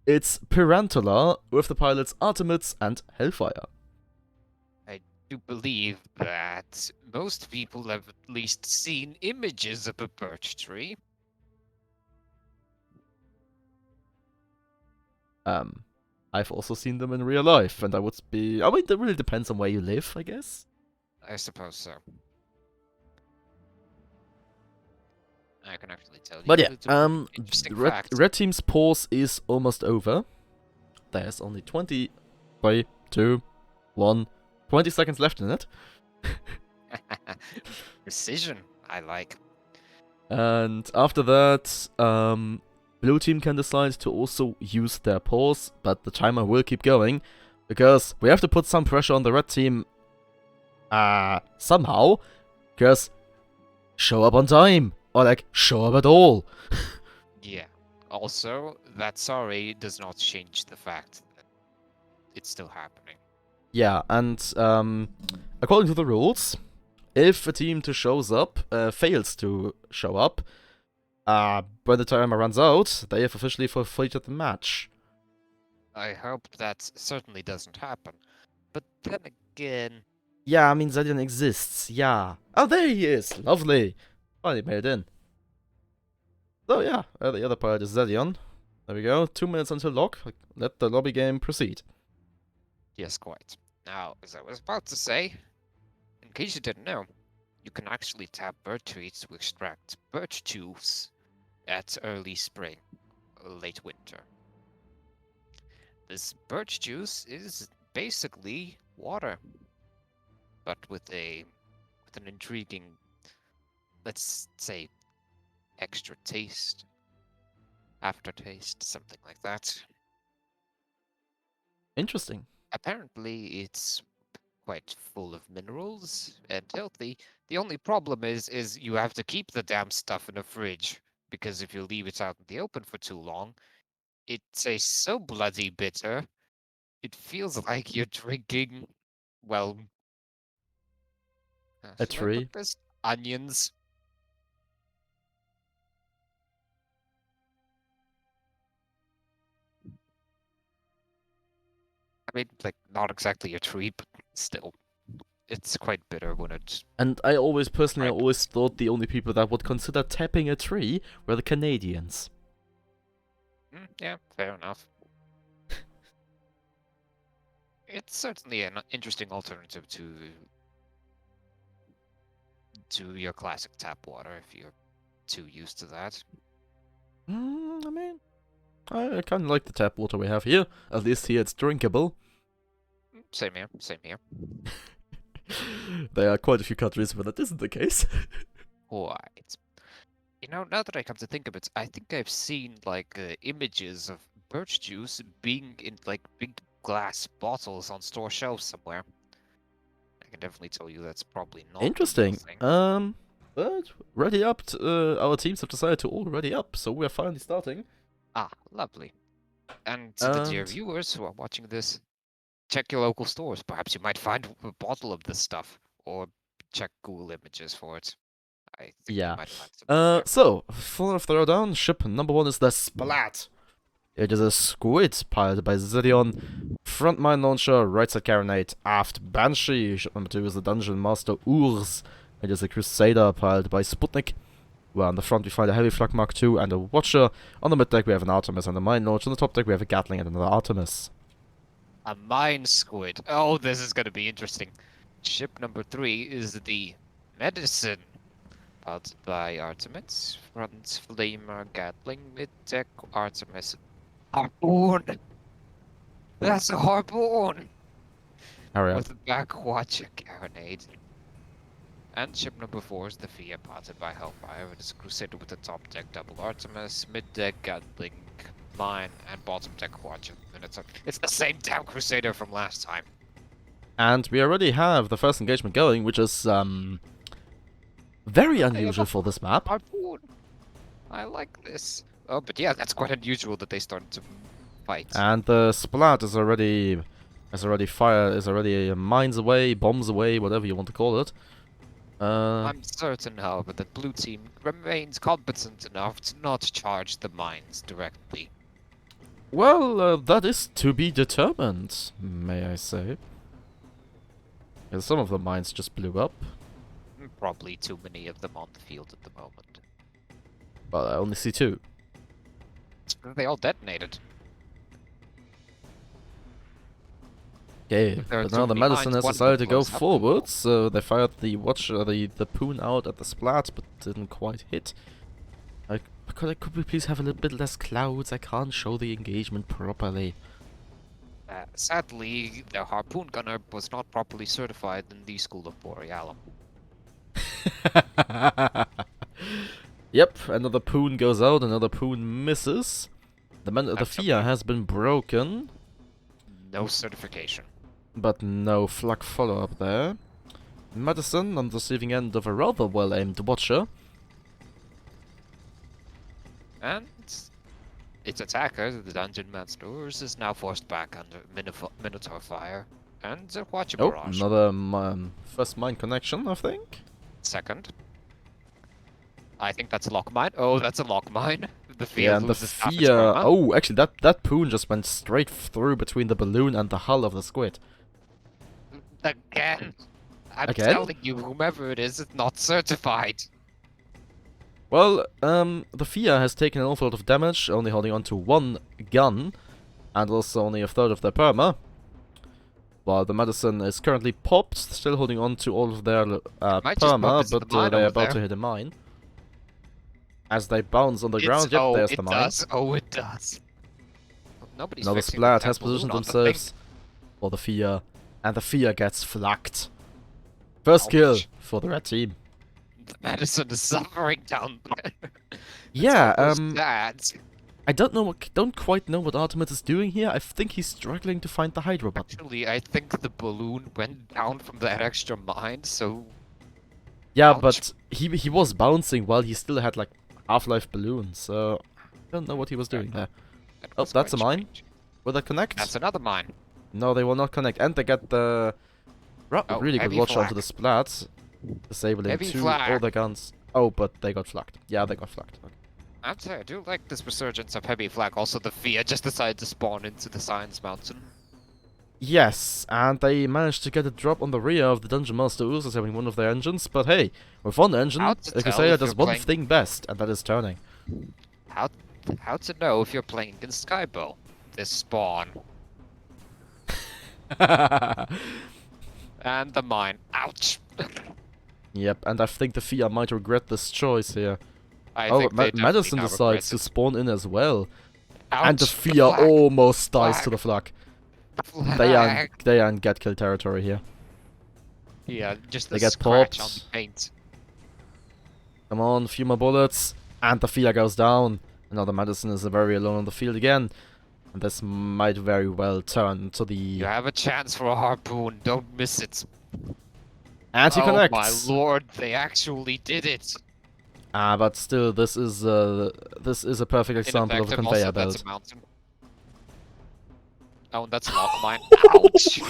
It's Pirantula with the pilots Artemis and Hellfire. I do believe that most people have at least seen images of a birch tree. I've also seen them in real life, and I mean, that really depends on where you live, I guess. I suppose so. I can actually tell you. But yeah, it's a interesting fact. red team's pause is almost over. There's only 20 seconds left in it. Precision, I like. And after that, blue team can decide to also use their pause, but the timer will keep going, because we have to put some pressure on the red team, somehow, because show up on time, or like, show up at all. Yeah. Also, that sorry does not change the fact that it's still happening. Yeah, and according to the rules, if a team fails to show up, when the timer runs out, they have officially forfeited the match. I hope that certainly doesn't happen. But then again, Yeah, I mean, Zedion exists, yeah. Oh, there he is! Lovely! Finally made it in. So yeah, the other pilot is Zedion. There we go, 2 minutes until lock. Let the lobby game proceed. yes, quite. Now, as I was about to say, in case you didn't know, you can actually tap birch trees to extract birch juice at early spring, late winter. This birch juice is basically water, but with an intriguing, let's say, extra taste, aftertaste, something like that. Interesting. Apparently, it's quite full of minerals and healthy. The only problem is you have to keep the damn stuff in a fridge, because if you leave it out in the open for too long, it tastes so bloody bitter. It feels like you're drinking, well, A should I put tree. this? Onions. I mean, like, not exactly a tree, but still. It's quite bitter when it's... And I always Right. thought the only people that would consider tapping a tree were the Canadians. Yeah, fair enough. It's certainly an interesting alternative to your classic tap water if you're too used to that. I mean, I kind of like the tap water we have here. At least here it's drinkable. Same here, same here. There are quite a few countries where that isn't the case. Quite. You know, now that I come to think of it, I think I've seen like images of birch juice being in like big glass bottles on store shelves somewhere. I can definitely tell you that's probably not a real Interesting. thing. But ready up. Our teams have decided to all ready up, so we're finally starting. Ah, lovely. And to the dear And viewers who are watching this, check your local stores. Perhaps you might find a bottle of this stuff, or check Google Images for it. I think you yeah. might find something there. So full of throwdown. Ship number 1 is the Splat. It is a squid piloted by Zidion. Front mine launcher, right side carronade, aft Banshee. Ship number 2 is the Dungeon Master Urs. It is a Crusader piloted by Sputnik. Well, on the front we find a Heavy Flak Mark II and a Watcher. On the mid deck we have an Artemis and a Mine Launcher. On the top deck we have a Gatling and another Artemis. A mine squid. Oh, this is going to be interesting. Ship number 3 is the Medicine. Piloted by Artemis. Front Flamer Gatling. Mid deck Artemis. Harpoon! That's a harpoon! Hurry up. With a back Watcher carronade. And ship number 4 is the Fia, piloted by Hellfire. It is a Crusader with the top deck double Artemis, mid deck Gatling, Mine, and bottom deck Watcher. And it's the same damn Crusader from last time. And we already have the first engagement going, which is very unusual for this map. Harpoon! I like this. Oh, but yeah, that's quite unusual that they started to fight. And the Splat is already mines away, bombs away, whatever you want to call it. I'm certain, however, that blue team remains competent enough to not charge the mines directly. Well, that is to be determined, may I say. Yeah, some of the mines just blew up, Probably too many of them on the field at the moment. but I only see 2. They all detonated. Okay, There are but too now the many Medicine mines, has one decided to go blows up. forward, so they fired the Watcher, the Poon out at the Splat, but didn't quite hit. Could we please have a little bit less clouds? I can't show the engagement properly. Sadly, the harpoon gunner was not properly certified in the School of Borealum. Yep, another Poon goes out, another Poon misses. The Fia has been broken, No certification. but no flak follow-up there. Medicine on the receiving end of a rather well-aimed Watcher. And its attacker, the Dungeon Master, is now forced back under Minotaur fire. And the Watcher Oh, barrage. another first mine connection, I think. Second. I think that's a lock mine. Oh, that's a lock mine. The Fia Yeah, and the loses half its Fia... armor. Oh, actually, that Poon just went straight through between the balloon and the hull of the squid. Again. I'm Again? telling you, whomever it is not certified. Well, the Fia has taken an awful lot of damage, only holding on to 1 gun, and also only a third of their perma. While the Medicine is currently popped, still holding on to all of their might just bump perma, into the but mine they're over about there. to hit a mine. As they bounce on the ground, yep, there's the mine. Does. Oh, it does. Nobody's Now the fixing Splat that has balloon positioned on the thing. themselves for the Fia, and the Fia gets flacked. First kill Ouch. for the red team. The Medicine is suffering down there. Yeah, Sad. I don't quite know what Artemis is doing here. I think he's struggling to find the Hydro button. Actually, I think the balloon went down from that extra mine, so Yeah, ouch. but he was bouncing while he still had like half-life balloons, so I don't know what he was doing there. that Oh, was that's a quite mine. strange. Will that connect? That's another mine. No, they will not connect, and they get the Oh, really good heavy watch onto flak. the Splat, disabling Heavy 2 flak. all their guns. Oh, but they got flacked. Yeah, they got flacked. Okay. I'd say I do like this resurgence of heavy flak. Also, the Fia just decided to spawn into the Science Mountain. Yes, and they managed to get a drop on the rear of the Dungeon Master Ursus having one of their engines, but hey, with one engine, How to the tell Crusader if does you're one playing- thing best, and that is turning. How to know if you're playing against Skybow? This spawn and the mine. Ouch. Yep, and I think the Fia might regret this choice here. I Oh, think they definitely Madison now decides to regret spawn in as well, it. and the Ouch, Fia flag, almost dies to the flag, flak. They flag. are in get kill territory here. Yeah, just They the get scratch popped. on the paint. Come on, few more bullets, and the Fia goes down. Another Madison is very alone on the field again. And this might very well turn to You the have a chance for a harpoon. Don't miss it. anti-connect. Oh my lord, they actually did it. But still, this is a perfect example of a Ineffective. conveyor Also, that's belt. a mountain. Oh, and that's a lock mine. Ouch.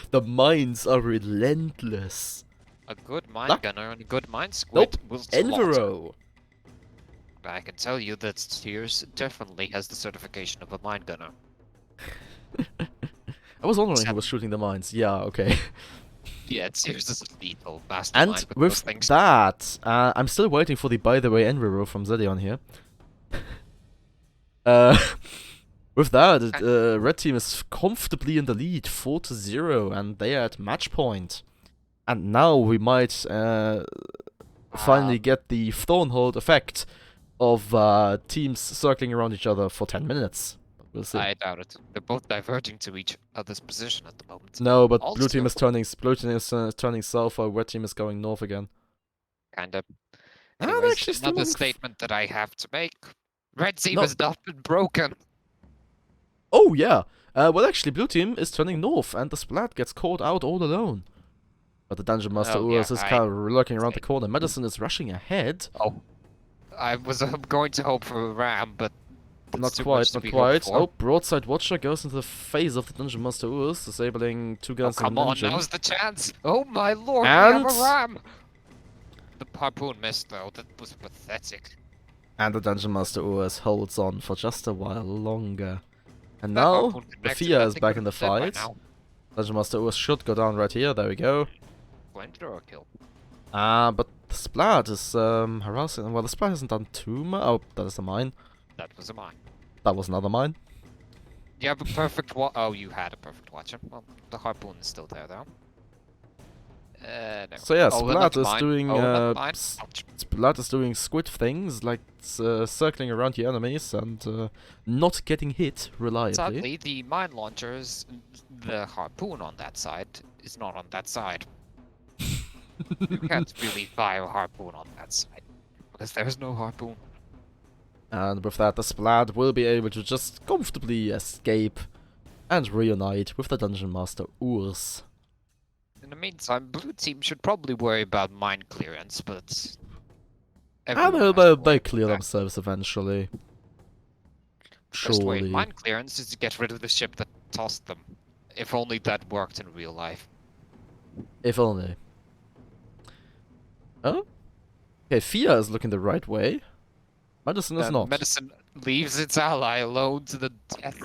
The mines are relentless. A good mine Luck? gunner and a good mine squid Nope. will slaughter. Enviro. I can tell you that Tears definitely has the certification of a mine gunner. I was wondering who was shooting the mines. Yeah, okay. Yeah, Tears is a lethal mastermind And with those with things. that, I'm still waiting for the by the way Enviro from Zedion here. With that, red team is comfortably in the lead, 4-0, and they are at match point. And now we might finally get the Thornhold effect of teams circling around each other for 10 minutes. We'll see. I doubt it. They're both diverging to each other's position at the moment. No, but Also, blue team is turning south, while red team is going north again. Kinda. they're Anyways, actually still another moving statement that I have to make. Red team No. has not been broken. Oh yeah. Well, actually, blue team is turning north, and the Splat gets caught out all alone. But the Dungeon Master Oh, yeah, Urus is kind of lurking around the corner. Medicine is rushing ahead. Oh. I was going to hope for a ram, but that's Not too quite, much to not be quite. hoped for. Oh, Broadside Watcher goes into the face of the Dungeon Master Urus, disabling 2 Oh, guns in come the on, engine. now's the chance! Oh my lord, we And- have a ram! The harpoon missed though, that was pathetic. And the Dungeon Master Urus holds on for just a while longer. And That now, harpoon the connected, Fia I is think back we're in the dead by fight. now. Dungeon Master Urus should go down right here, there we go. Flamethrower kill. But the Splat is harassing. Well, the Splat hasn't done too much. Oh, that is a mine. That was a mine. That was another mine. You have a perfect oh, you had a perfect watcher. Well, the harpoon is still there though. No. So yeah, Oh, Splat another is mine. doing Oh, another mine. Ouch. Splat is doing squid things like circling around the enemies and not getting hit reliably. Sadly, the mine launchers, the harpoon on that side is not on that side. You can't really fire a harpoon on that side because there's no harpoon. And with that, the Splat will be able to just comfortably escape and reunite with the Dungeon Master Urs. In the meantime, blue team should probably worry about mine clearance, but And everyone has to they worry clear about that. themselves eventually. First way, Surely. mine clearance is to get rid of the ship that tossed them. If only that worked in real life. If only. Oh? Okay, Fia is looking the right way. Medicine is not. Medicine leaves its ally alone to the death.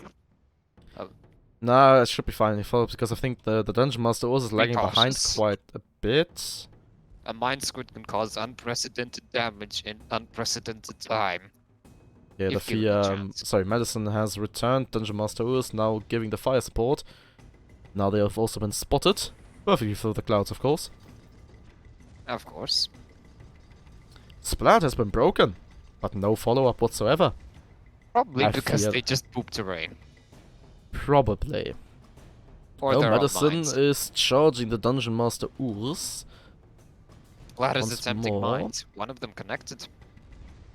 Nah, it should be fine, folks, because I think the Dungeon Master Urs is Be lagging behind cautious. quite a bit. A mine squid can cause unprecedented damage in unprecedented time. Yeah, the If given the Fia, chance. sorry, Medicine has returned. Dungeon Master Urs now giving the fire support. Now they have also been spotted. Perfectly through the clouds, of course. Of course. Splat has been broken, but no follow-up whatsoever. Probably I because fear- they just pooped terrain. Probably. Or No, their own Medicine mines. is charging the Dungeon Master Urs. Glad is once attempting more. mines. One of them connected.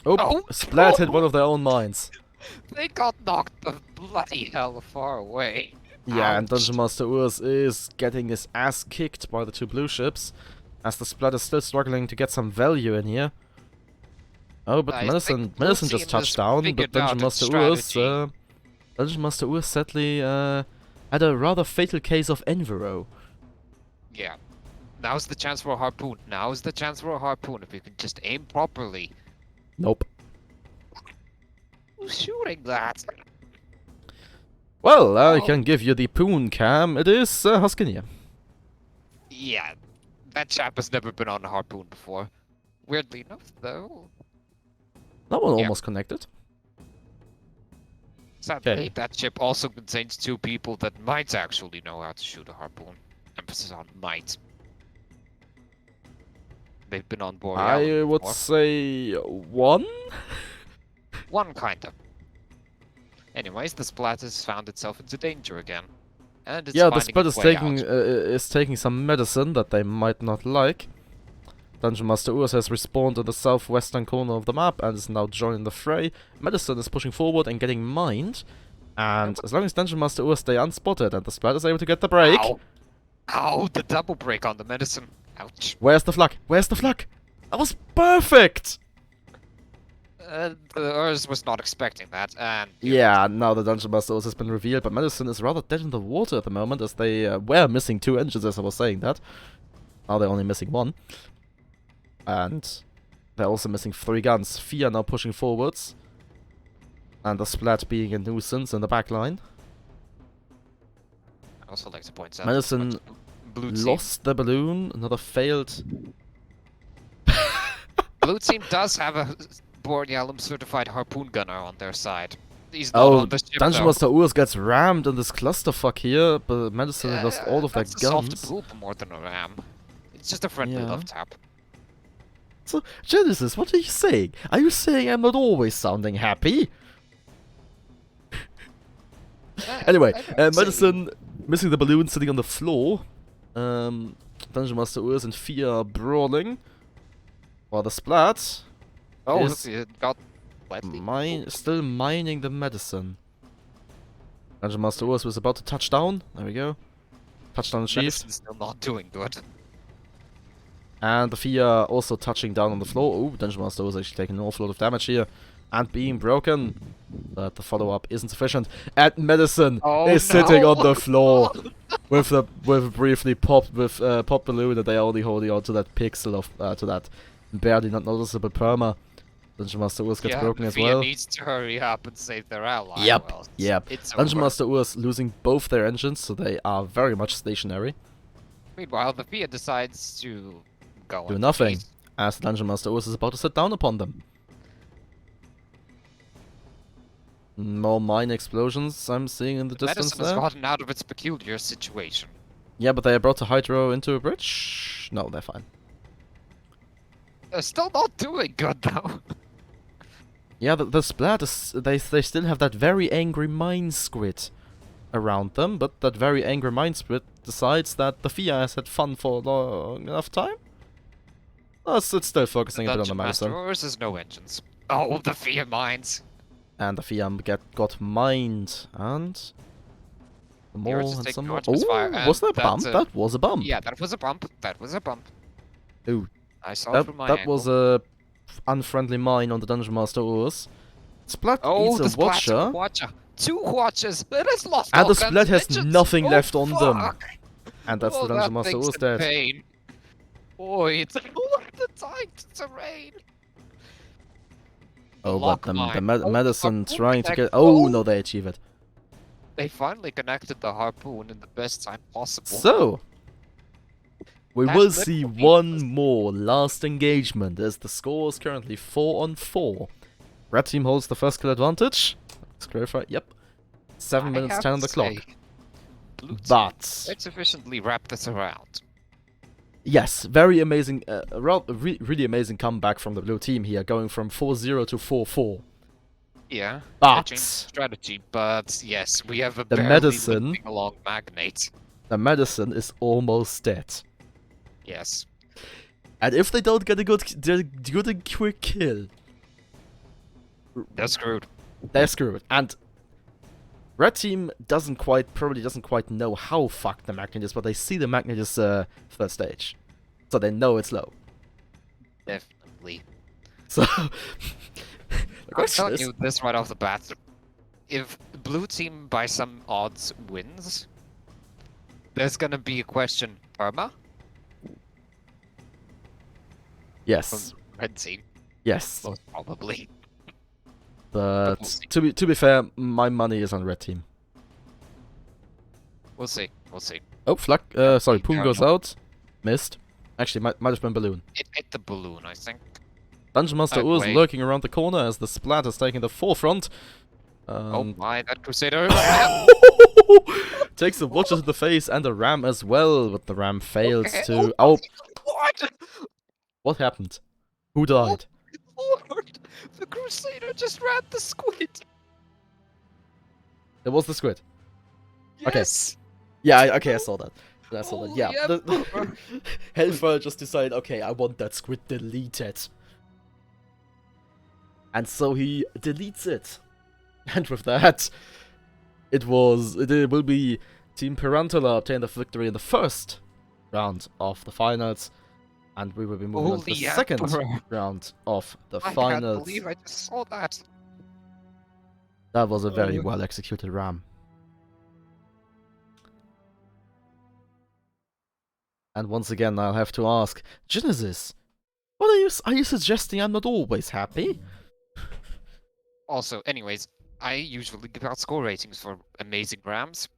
Oh, Oh! Splat hit one of their own mines. They got knocked the bloody hell far away. Yeah, and Ouch. Dungeon Master Urs is getting his ass kicked by the 2 blue ships, as the Splat is still struggling to get some value in here. Oh, but I Medicine think blue just team touched has down, but figured Dungeon out Master its Urs, strategy. Dungeon Master Urs sadly had a rather fatal case of Enviro. Yeah. Now's the chance for a harpoon. Now's the chance for a harpoon if you can just aim properly. Nope. Who's shooting that? Well, I Oh. can give you the poon cam. It is Huskinia. Yeah. That chap has never been on a harpoon before. Weirdly enough, though. That one Yeah. almost connected. Sadly, Okay. that ship also contains 2 people that might actually know how to shoot a harpoon. Emphasis on might. They've been on board. I would say 1? One kind of. Anyways, the Splat has found itself into danger again. And it's Yeah, the finding Splat its is way taking out. is taking some medicine that they might not like. Dungeon Master Urs has respawned in the southwestern corner of the map and is now joining the fray. Medicine is pushing forward and getting mined. And as long as Dungeon Master Ur stay unspotted and the Splat is able to get the break. Ow! Ow! The double break on the medicine. Ouch. Where's the flak? Where's the flak? That was perfect! The Urs was not expecting that, and... Yeah, now the Dungeon Master Ur has been revealed, but Medicine is rather dead in the water at the moment, as they were missing 2 engines as I was saying that. Now they're only missing 1. And they're also missing 3 guns. Fia now pushing forwards. And the Splat being a nuisance in the back line. I also like to point out... Medicine Blue team. lost the balloon. Another failed. Blue team does have a Borealum certified harpoon gunner on their side. He's not on the ship, Dungeon though. Master Urs gets rammed in this clusterfuck here, but Medicine lost all of their That's a soft guns. poop more than a ram. It's just a friendly Yeah. love tap. So, Genesis, what are you saying? Are you saying I'm not always sounding happy? Anyway, Medicine missing the balloon sitting on the floor. Dungeon Master Urs and Fia are brawling. While the Splat Oh, is it got lightly. still mining the Medicine. Dungeon Master Urs was about to touch down. There we go. Touchdown achieved. Medicine's still not doing good. And the Fia also touching down on the floor. Oh, Dungeon Master was actually taking an awful lot of damage here. And being broken. But the follow-up isn't sufficient. And Medicine is sitting on the floor. with a briefly popped balloon that they are only holding on to that pixel of to that barely not noticeable perma. Dungeon Master Urs gets broken as well. Needs to hurry up and save their ally. Yep, Well, yep. It's Dungeon over. Master Urs losing both their engines, so they are very much stationary. Meanwhile, the Fia decides to go Do on nothing, the as Dungeon Master Urs is about to sit down upon them. More mine explosions I'm seeing in the distance Medicine has there. gotten out of its peculiar situation. Yeah, but they are about to hydro into a bridge. No, they're fine. They're still not doing good, though. Yeah, the Splat is... They still have that very angry mine squid around them, but that very angry mine squid decides that the Fia has had fun for long enough time. Oh, it's still focusing a bit on the Dungeon Master Medicine. Urs has no engines. Oh, the Fia mines. And the Fia got mined, and... More just and take some the more. Artemis fire, Oh, and was that a that's bump? a- That was a bump. Yeah, that was a bump. That was a bump. Ooh, I saw it that, from my that was a unfriendly mine on the Dungeon Master Urs. Splat Oh, eats the a Splat Watcher, Watcher. 2 Watchers. It has lost and all the guns Splat has engines. nothing Oh, left on them. fuck. And that's Oh, the Dungeon that Master thing's Urs in dead. pain. Boy, it's the tight terrain. Oh, but lock the mine. Medicine harpoon trying to connect. get... Oh, no, they achieve it. They finally connected the harpoon in the best time possible. So, we That will little see piece one was- more last engagement, as the score is currently 4-4. Red team holds the first kill advantage. Let's clarify. Yep. 7 I minutes have 10 on to the clock. say, Blue team, But... let's sufficiently wrap this around. Yes, very amazing, really amazing comeback from the blue team here, going from 4-0 to 4-4. Yeah, But- a change of strategy, but yes, we have a The barely Medicine- limping along magnate. The Medicine is almost dead. Yes. And if they don't get a good and quick kill, They're screwed. they're screwed. And Red team probably doesn't quite know how fucked the magnet is, but they see the magnet is third stage. So they know it's low. Definitely. So the I'm question telling is, you this right off the bat. If blue team by some odds wins, there's gonna be a question, perma? yes. From red team, Yes. most probably. But we'll see. to be fair, my money is on red team. We'll see. We'll see. Oh, flak. Sorry, Poon Fair goes enough. out. Missed. Actually, might have been balloon. It hit the balloon, I think. Dungeon Master Oh, Urs wait. lurking around the corner as the Splat is taking the forefront. Oh my, that Crusader. Takes the Watcher to the face and the Ram as well, but the Ram fails Okay, to... oh, Oh, what? what happened? Who died? Lord, the Crusader just ran the squid. It was the squid. Okay. Yes. Yeah, okay, I saw that. I saw that. Oh, Yeah, yeah. the Hellfire just decided, okay, I want that squid deleted. And so he deletes it. And with that, It will be Team Perantula obtain the victory in the first round of the finals, and we will be moving on to the Holy second Emperor! round of the I can't finals. believe I just saw that. That was a very Oh. well executed ram. And once again, I'll have to ask, Genesis, what are you suggesting? I'm not always happy. Also, anyways, I usually give out score ratings for amazing rams.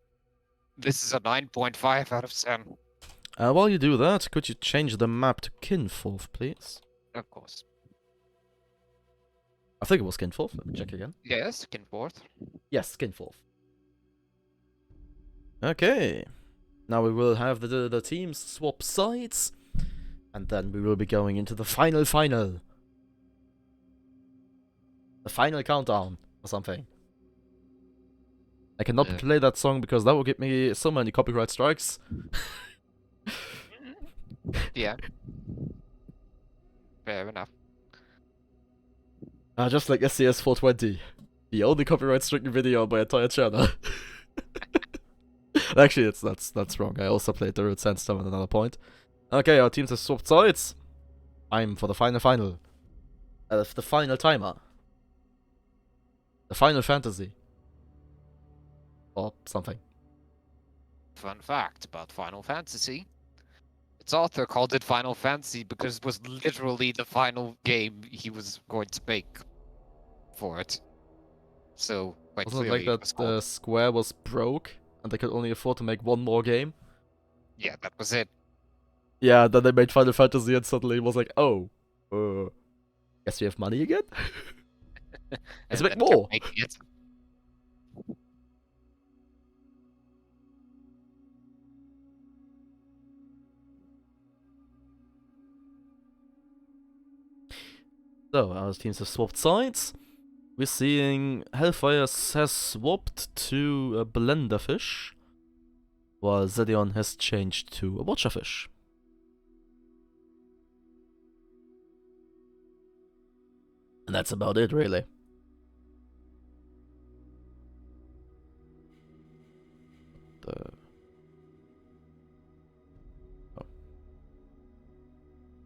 This is a 9.5 out of 10. While you do that, could you change the map to Kinforth, please? Of course. I think it was Kinforth. Let me check again. Yes, Kinforth. Yes, Kinforth. Okay. Now we will have the teams swap sides, and then we will be going into the final. The final countdown, or something. I cannot play that song because that will give me so many copyright strikes. Yeah. Fair enough. Just like SCS 420. The only copyright-stricken video on my entire channel. Actually, that's wrong. I also played the Root Sandstorm at another point. Okay, our teams have swapped sides. I'm for the final. The final timer. The Final Fantasy. Or something. Fun fact about Final Fantasy. Its author called it Final Fantasy because it was literally the final game he was going to make for it. So, quite Wasn't it clearly, like it was that called... Square was broke and they could only afford to make one more game? Yeah, that was it. Yeah, then they made Final Fantasy and suddenly it was like, oh, guess we have money again? Let's And make then kept more! making it. So, our teams have swapped sides. We're seeing Hellfire has swapped to a Blenderfish, while Zedion has changed to a Watcherfish. And that's about it, really.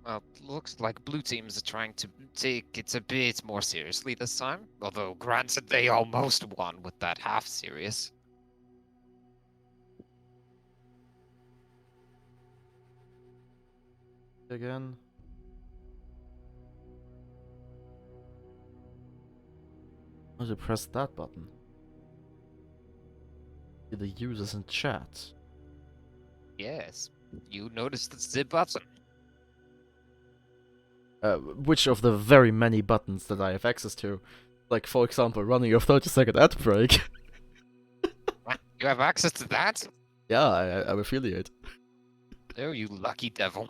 Well, looks like blue teams are trying to take it a bit more seriously this time. Although, granted, they almost won with that half series. Again. How do you press that button? See the users in chat. Yes, you noticed the zip button. Which of the very many buttons that I have access to? Like, for example, running a 30-second ad break. You have access to that? Yeah, I'm affiliate. Oh, you lucky devil.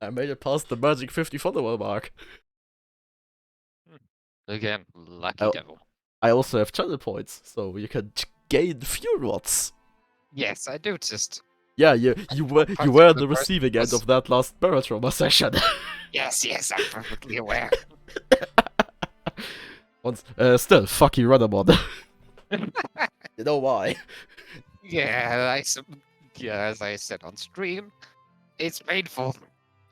I made it past the magic 50 follower mark. Again, lucky devil. I also have channel points, so you can gain fuel rods. Yes, I noticed. Yeah, you were on the receiving end of that last Paratrauma session. Yes, I'm perfectly aware. Still, fuck you, Runnermon. You know why? Yeah, as I said on stream, it's painful.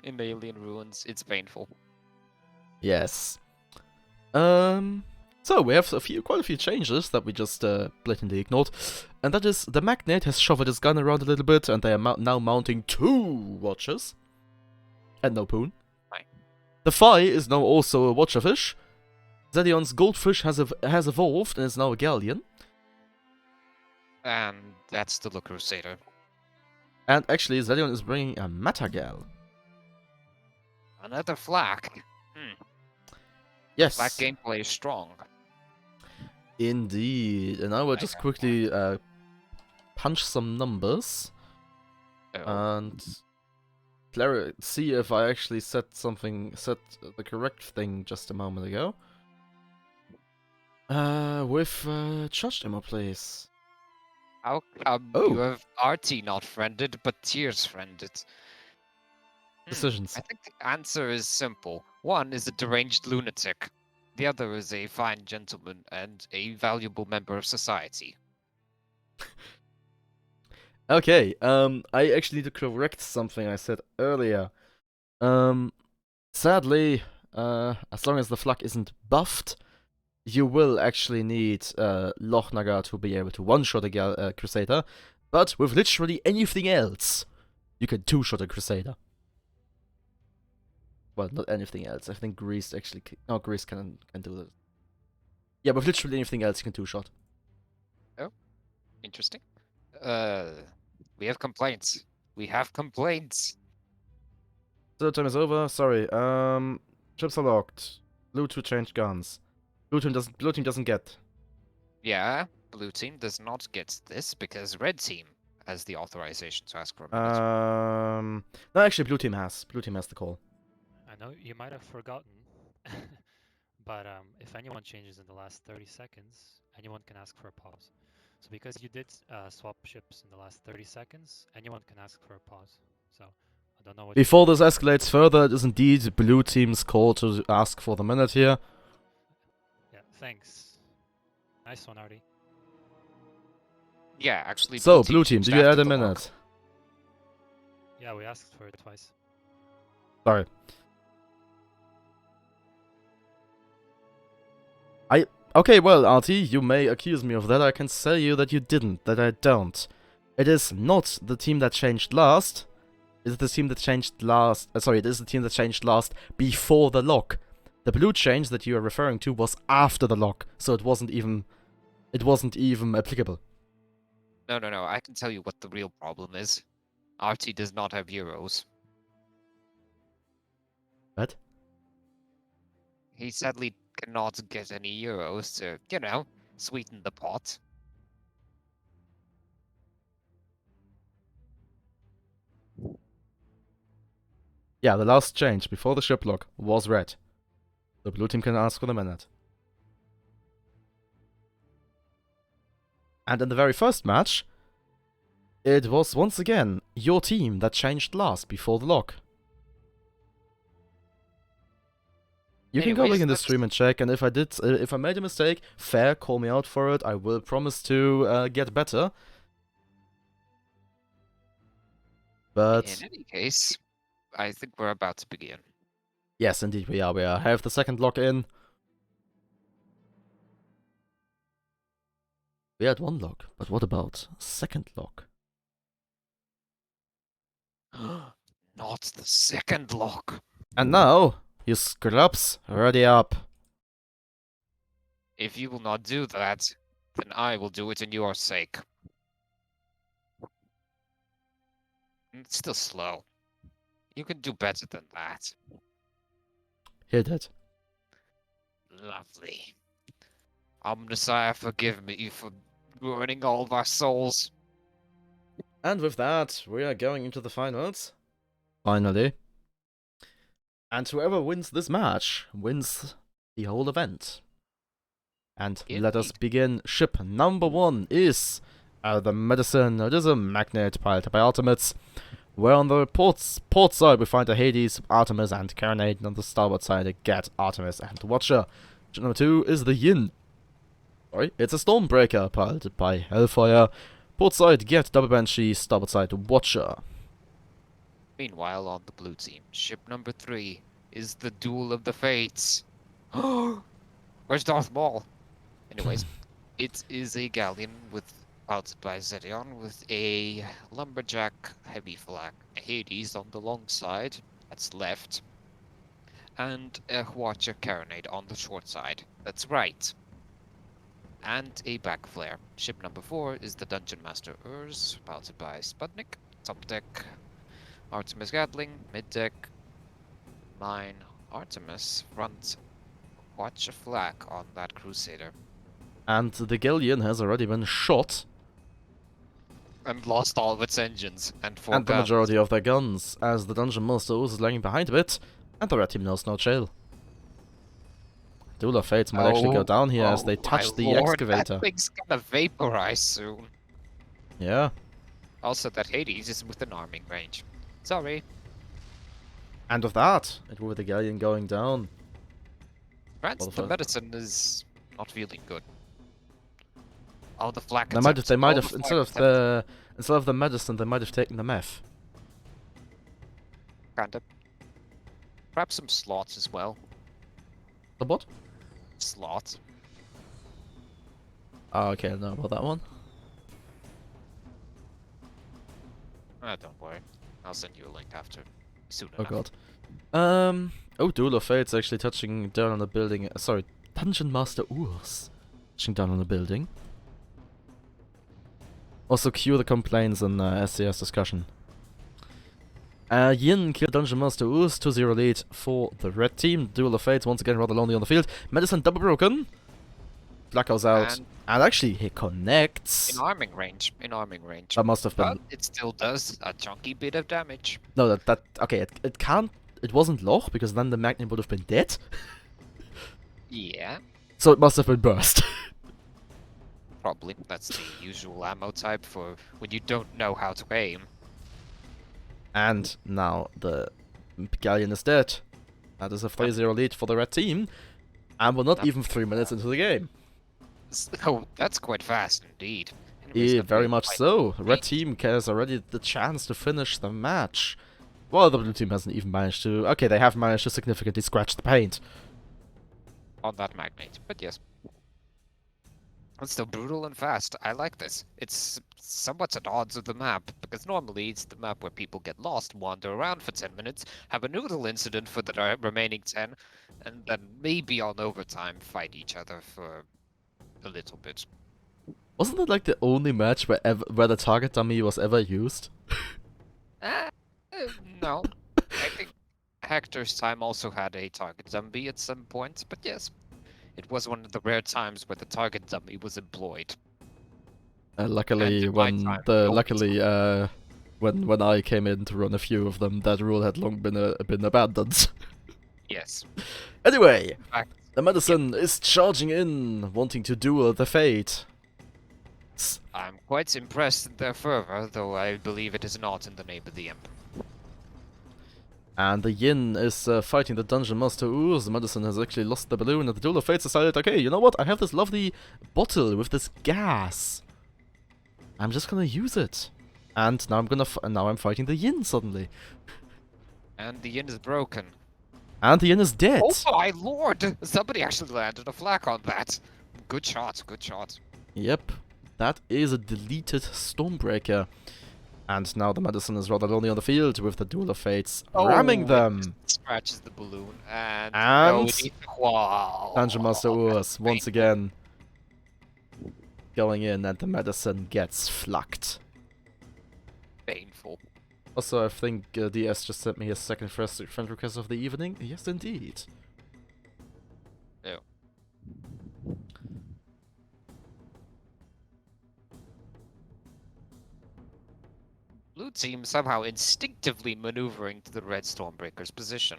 In Alien Ruins, it's painful. Yes. So we have quite a few changes that we just blatantly ignored, and that is the Magnet has shuffled his gun around a little bit, and they are now mounting 2 watches, and no Poon. Fine. The Phi is now also a Watcherfish. Zedion's Goldfish has evolved and is now a Galleon. And that's still a Crusader. And actually, Zedion is bringing a Metagal. Another flak. Yes. Flak gameplay is strong. Indeed. And I will just quickly punch some numbers. And see if I actually said the correct thing just a moment ago. With charged ammo, please. How come you have RT not friended, but Tears friended? Decisions. I think the answer is simple. One is a deranged lunatic. The other is a fine gentleman and a valuable member of society. Okay, I actually need to correct something I said earlier. Sadly, as long as the flag isn't buffed, you will actually need Lochnagar to be able to one-shot a Crusader, but with literally anything else, you can two-shot a Crusader. Well, not anything else. I think Greece actually... No, Greece can do that. Yeah, with literally anything else, you can two-shot. Oh, interesting. We have complaints. We have complaints. So time is over. Sorry. Chips are locked. Blue 2 changed guns. Blue team doesn't get. Yeah, blue team does not get this because red team has the authorization to ask for a minute. No, actually, blue team has. Blue team has the call. I know you might have forgotten, but if anyone changes in the last 30 seconds, anyone can ask for a pause. So because you did swap ships in the last 30 seconds, anyone can ask for a pause. So I don't know what. Before this escalates further, it is indeed blue team's call to ask for the minute here. Yeah, thanks. Nice one, Artie. Yeah, actually. So, blue team, do you changed add after a the lock. minute? Yeah, we asked for it twice. Sorry. Okay, well, Artie, you may accuse me of that. I can tell you that you didn't, that I don't. It is not the team that changed last. It is the team that changed last. Sorry, it is the team that changed last before the lock. The blue change that you are referring to was after the lock, so it wasn't even applicable. No. I can tell you what the real problem is. RT does not have euros. What? He sadly cannot get any euros to, you know, sweeten the pot. Yeah, the last change before the ship lock was red. The blue team can ask for the minute. And in the very first match, it was once again your team that changed last before the lock. You can go back in the stream and check, and if I made a mistake, fair, call me out for it. I will promise to get better. But in any case, I think we're about to begin. Yes, indeed we are. We have the second lock in. We had one lock, but what about second lock? Not the second lock. And now, you scrubs, ready up. If you will not do that, then I will do it in your sake. It's still slow. You can do better than that. Hit it. Lovely. Omnissiah, forgive me for ruining all of our souls. And with that, we are going into the finals. Finally. And whoever wins this match wins the whole event. And let us begin. Ship number 1 is the Medicine. It is a magnet piloted by Artemis. Where on the port side we find the Hades, Artemis, and Carronade, and on the starboard side we get Artemis and Watcher. Ship number 2 is the Yin. Sorry, it's a Stormbreaker piloted by Hellfire. Port side get Double Banshee, starboard side Watcher. Meanwhile, on the blue team, ship number 3 is the Duel of the Fates. Where's Darth Maul? Anyways, it is a galleon piloted by Zennoch with a lumberjack heavy flag, Hades on the long side, that's left, and a Watcher Carronade on the short side, that's right. And a back flare. Ship number 4 is the Dungeon Master Urs, piloted by Sputnik. Top deck, Artemis Gatling. Mid deck, mine, Artemis. Front, watch a flag on that Crusader. And the galleon has already been shot. And lost all of its engines and 4 And the guns. majority of their guns, as the Dungeon Master Urs is lagging behind a bit, and the red team knows no chill. Duel of Fates might actually go down here as they touch the excavator. That thing's gonna vaporize soon. Yeah. Also, that Hades is within arming range. Sorry. And with that, it will be the galleon going down. France, Well, the the- medicine is not feeling good. Oh, the flak They might have. attempt. They might Oh, have the instead flak of attempt. the medicine, they might have taken the meth. Kinda. Perhaps some slots as well. The what? Slots. Oh, okay, I know about that one. Don't worry. I'll send you a link after. Soon Oh enough. god. Oh, Duel of Fate's actually touching down on a building. Sorry, Dungeon Master Urs touching down on a building. Also, cue the complaints in SCS discussion. Yin killed Dungeon Master Urs, 2-0 lead for the red team. Duel of Fates once again rather lonely on the field. Medicine double broken. Black goes out. And actually, he connects. In arming range. In arming range. That must have been. But it still does a chunky bit of damage. No, okay, it can't. It wasn't Loch, because then the Magnum would have been dead. Yeah, So it must have been burst. probably. That's the usual ammo type for when you don't know how to aim. And now the Galleon is dead. That is a 3-0 lead for the red team. And we're not even 3 minutes into the game. Oh, that's quite fast indeed. Yeah, very much so. Red team has already the chance to finish the match. Well, the blue team hasn't even managed to... Okay, they have managed to significantly scratch the paint. On that magnate, but yes. It's still brutal and fast. I like this. It's somewhat at odds with the map, because normally it's the map where people get lost, wander around for 10 minutes, have a noodle incident for the remaining 10, and then maybe on overtime fight each other for a little bit. Wasn't that like the only match where the target dummy was ever used? No. I think Hector's time also had a target zombie at some point, but yes. It was one of the rare times where the target dummy was employed. Luckily, when I came in to run a few of them, that rule had long been abandoned. Yes. Anyway, In fact, the medicine is charging in, wanting to duel the fate. I'm quite impressed in their fervor, though I believe it is not in the name of the Emperor. And the Yin is fighting the Dungeon Master Urs. The medicine has actually lost the balloon, and the Duel of Fates decided, okay, you know what? I have this lovely bottle with this gas. I'm just gonna use it. And now I'm fighting the Yin suddenly. And the inn is broken. And the Yin is dead. Oh my lord! Somebody actually landed a flak on that. Good shot, good shot. Yep, that is a deleted Stormbreaker. And now the medicine is rather lonely on the field with the Duel of Fates ramming them. It scratches the balloon and wow. Dungeon Master Urs once again going in, and the medicine gets flacked. Painful. Also, I think DS just sent me his second friend request of the evening. Yes, indeed. Yeah. Blue team somehow instinctively maneuvering to the red Stormbreaker's position.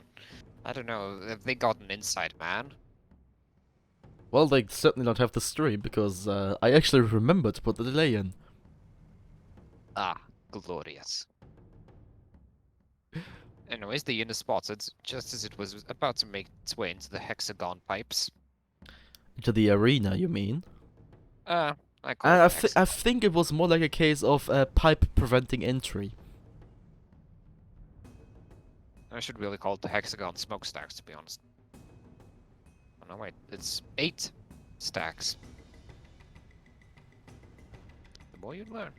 I don't know, have they got an inside man? Well, they certainly don't have the stream, because I actually remembered to put the delay in. Ah, glorious. Anyways, the unit spotted just as it was about to make its way into the hexagon pipes. Into the arena, you mean? I call it I think it was more like a case of pipe preventing entry. I should really call it the hexagon smokestacks, to be honest. Oh no, wait, it's 8 stacks. The more you learn.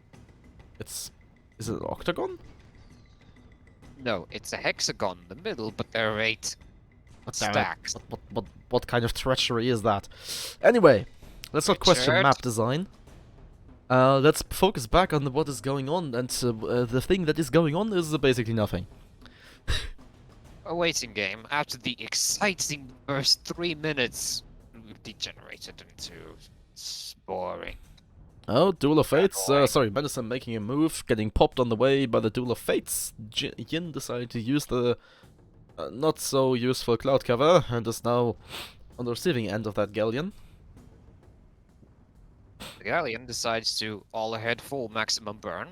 Is it an octagon? No, it's a hexagon in the middle, but there are 8 stacks. What kind of treachery is that? Anyway, let's not question Richard? map design. Let's focus back on what is going on, and the thing that is going on is basically nothing. A waiting game. After the exciting first 3 minutes, we've degenerated into boring. Oh, Duel of Fates. Annoying. Sorry, Medicine making a move, getting popped on the way by the Duel of Fates. Yin decided to use the not so useful cloud cover, and is now on the receiving end of that galleon. The galleon decides to all ahead full maximum burn.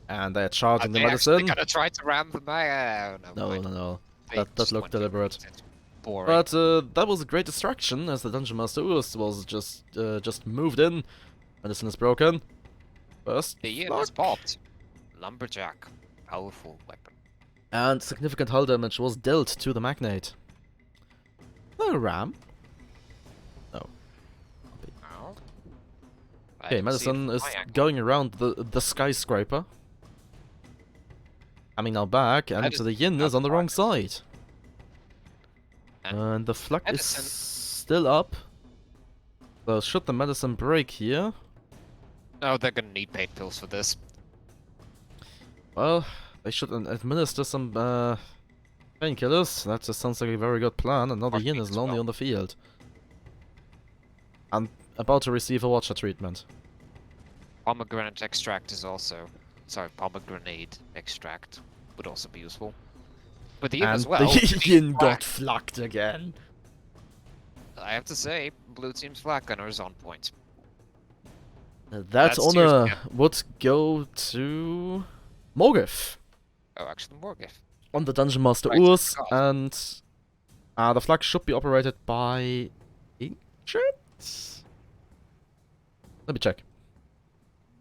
And they're charging the They actually medicine. gonna try to ram the man. No. They That just looked went for deliberate. it. boring. But that was a great distraction, as the Dungeon Master Urs was just moved in. Medicine is broken. First The yin block. is popped. Lumberjack. Powerful weapon. And significant hull damage was dealt to the Magnate. No ram. No. Oh. I Okay, didn't see it Medicine from is my angle. going around the skyscraper. Coming now back, and is the yin not is on the wrong target. side. And And the flak is Medicine- still up. So should the medicine break here? Oh, they're gonna need pain pills for this. Well, they should administer some painkillers. That just sounds like a very good plan. Another yin Heartbeat is as lonely well. on the field. I'm about to receive a watcher treatment. Pomegranate extract is also... Sorry, pomegranate extract would also be useful. But the yin And as well. the yin flak. got flacked again. I have to say, blue team's flak gunner is on point. That That's honor seriously- would go to Morgith Oh, actually, Morgan. on the Dungeon Master Right, Urs, God. and the flag should be operated by Ancient? Let me check.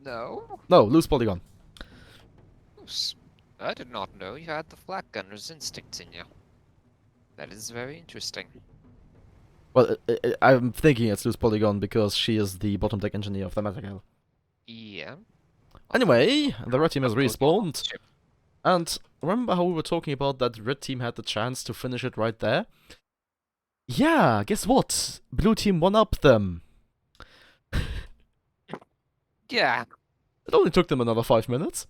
No. No, loose polygon. Oops. I did not know you had the flak gunner's instinct in you. That is very interesting. Well, I'm thinking it's loose polygon because she is the bottom deck engineer of the Metagal. Yeah. Anyway, the red team has Upload your respawned. ship. And remember how we were talking about that red team had the chance to finish it right there? Yeah, guess what? Blue team one-upped them. Yeah. It only took them another 5 minutes.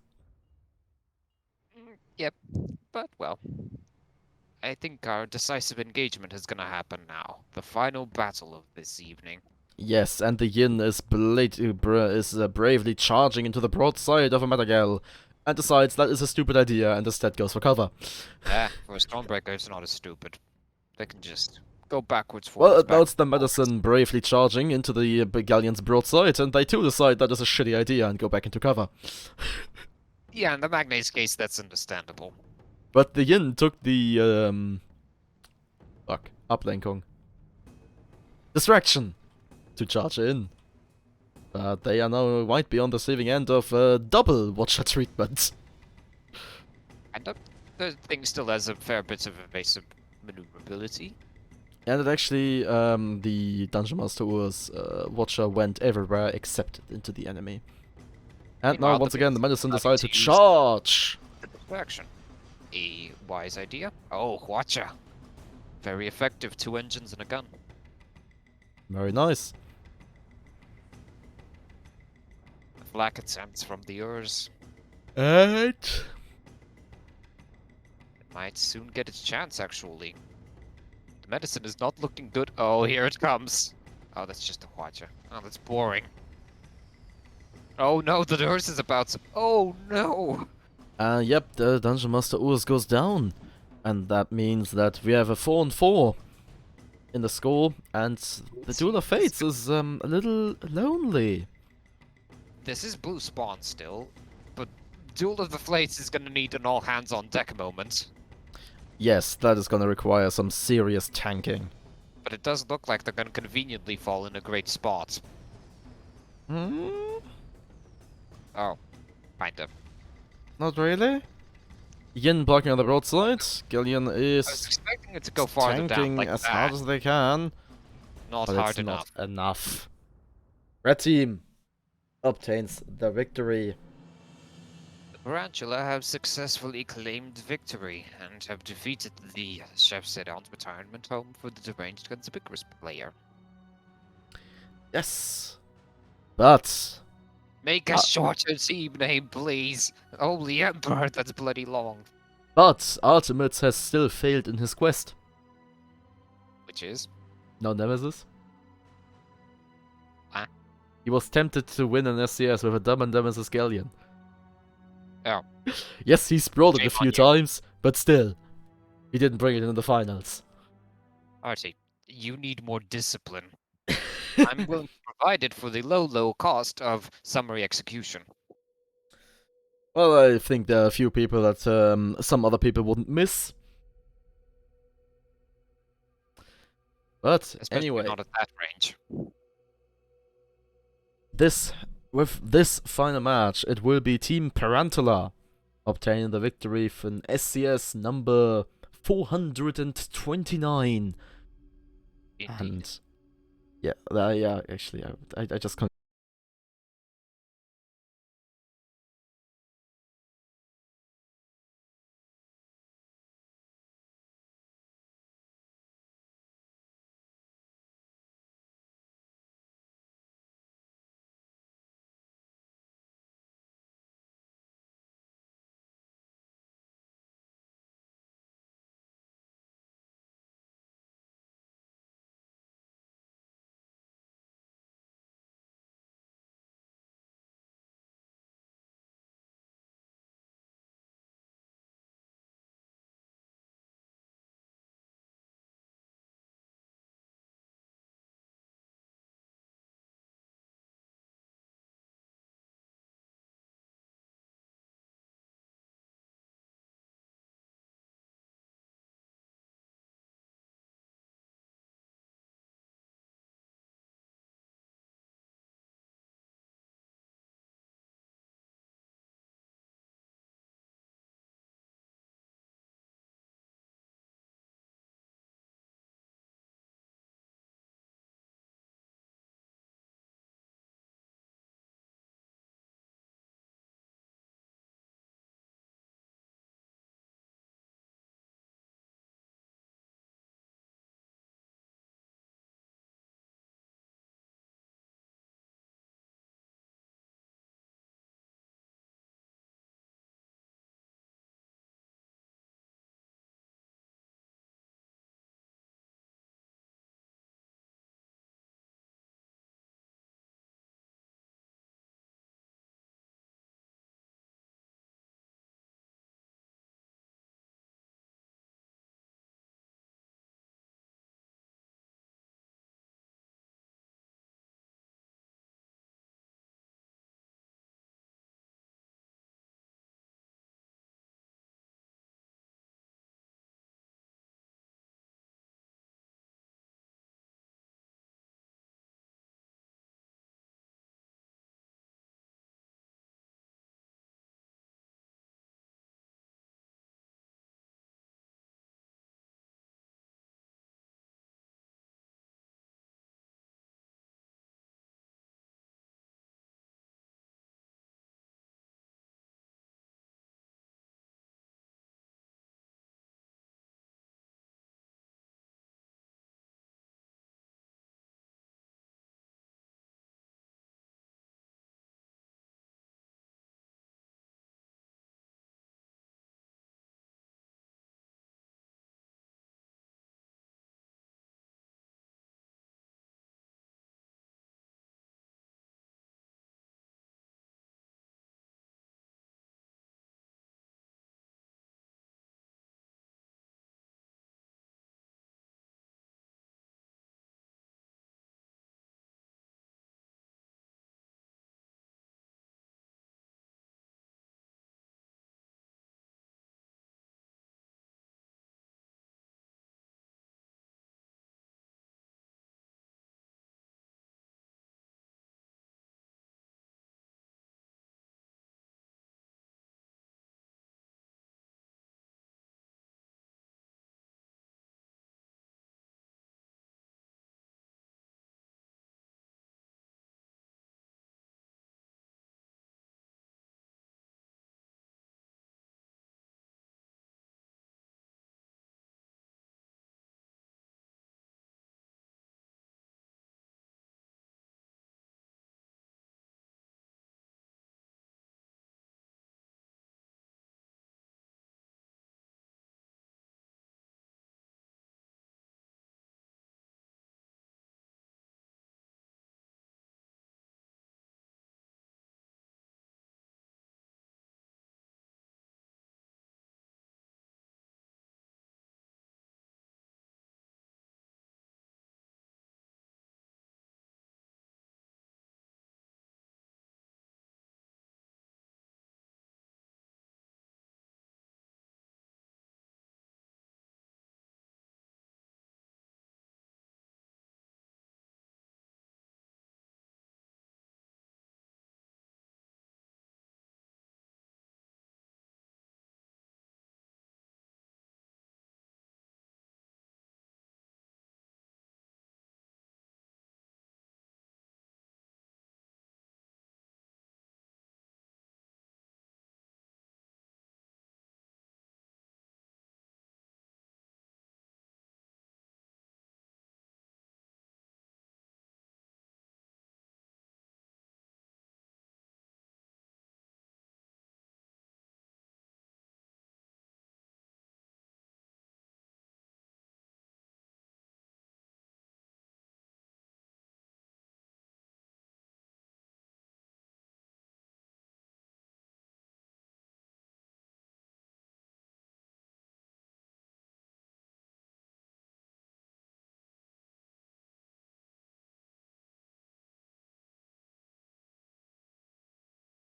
Yep. But, well. I think our decisive engagement is gonna happen now. The final battle of this evening. Yes, and the yin is bravely charging into the broadside of a Metagal, and decides that is a stupid idea and instead goes for cover. For a Stormbreaker, it's not as stupid. They can just go backwards, Well, forwards, now it's the backwards. medicine bravely charging into the galleon's broadside, and they too decide that is a shitty idea and go back into cover. Yeah, in the Magnate's case, that's understandable. But the yin took the, Ablenkung. Distraction to charge in. But they are now might be on the receiving end of double watcher treatment. And the thing still has a fair bit of evasive maneuverability. And it actually, the Dungeon Master Ur's watcher went everywhere except into the enemy. And now, Meanwhile, once the again, the big medicine starting decided to to use charge! the distraction. A wise idea. Oh, watcha. Very effective. 2 engines and a gun. Very nice. Flak attempts from the Urs. And... It might soon get its chance, actually. The medicine is not looking good. Oh, here it comes. Oh, that's just a watcher. Oh, that's boring. Oh no, the Urs is about to... Oh no! Yep, the Dungeon Master Urs goes down. And that means that we have a 4-4 in the score, and the Duel of Fates is a little lonely. This is blue spawn still, but Duel of the Fates is gonna need an all-hands-on-deck moment. Yes, that is gonna require some serious tanking. But it does look like they're gonna conveniently fall in a great spot. Hmm? Oh, kind of. Not really. Yin blocking on the broadside. Galleon I was is expecting it to go farther down tanking like as that. hard as they can, Not but hard it's enough. not enough. Red team obtains the victory. The Tarantula have successfully claimed victory and have defeated the Chef Sedon's retirement home for the deranged conspicuous player. Yes, but Make a shorter team name, please. Holy Emperor, that's bloody long. Ultimates has still failed in his quest. Which is? No Nemesis. Ah. He was tempted to win an SCS with a Dumb and Nemesis Galleon. Oh. Yes, he sprawled it Shame a few on you. times, but still, he didn't bring it in the finals. Artie, you need more discipline. I'm willing to provide it for the low cost of summary execution. Well, I think there are a few people that some other people wouldn't miss. But Especially anyway, not at that range. with this final match, it will be Team Parantula obtaining the victory from SCS number 429. Indeed. And yeah, actually, I just can't.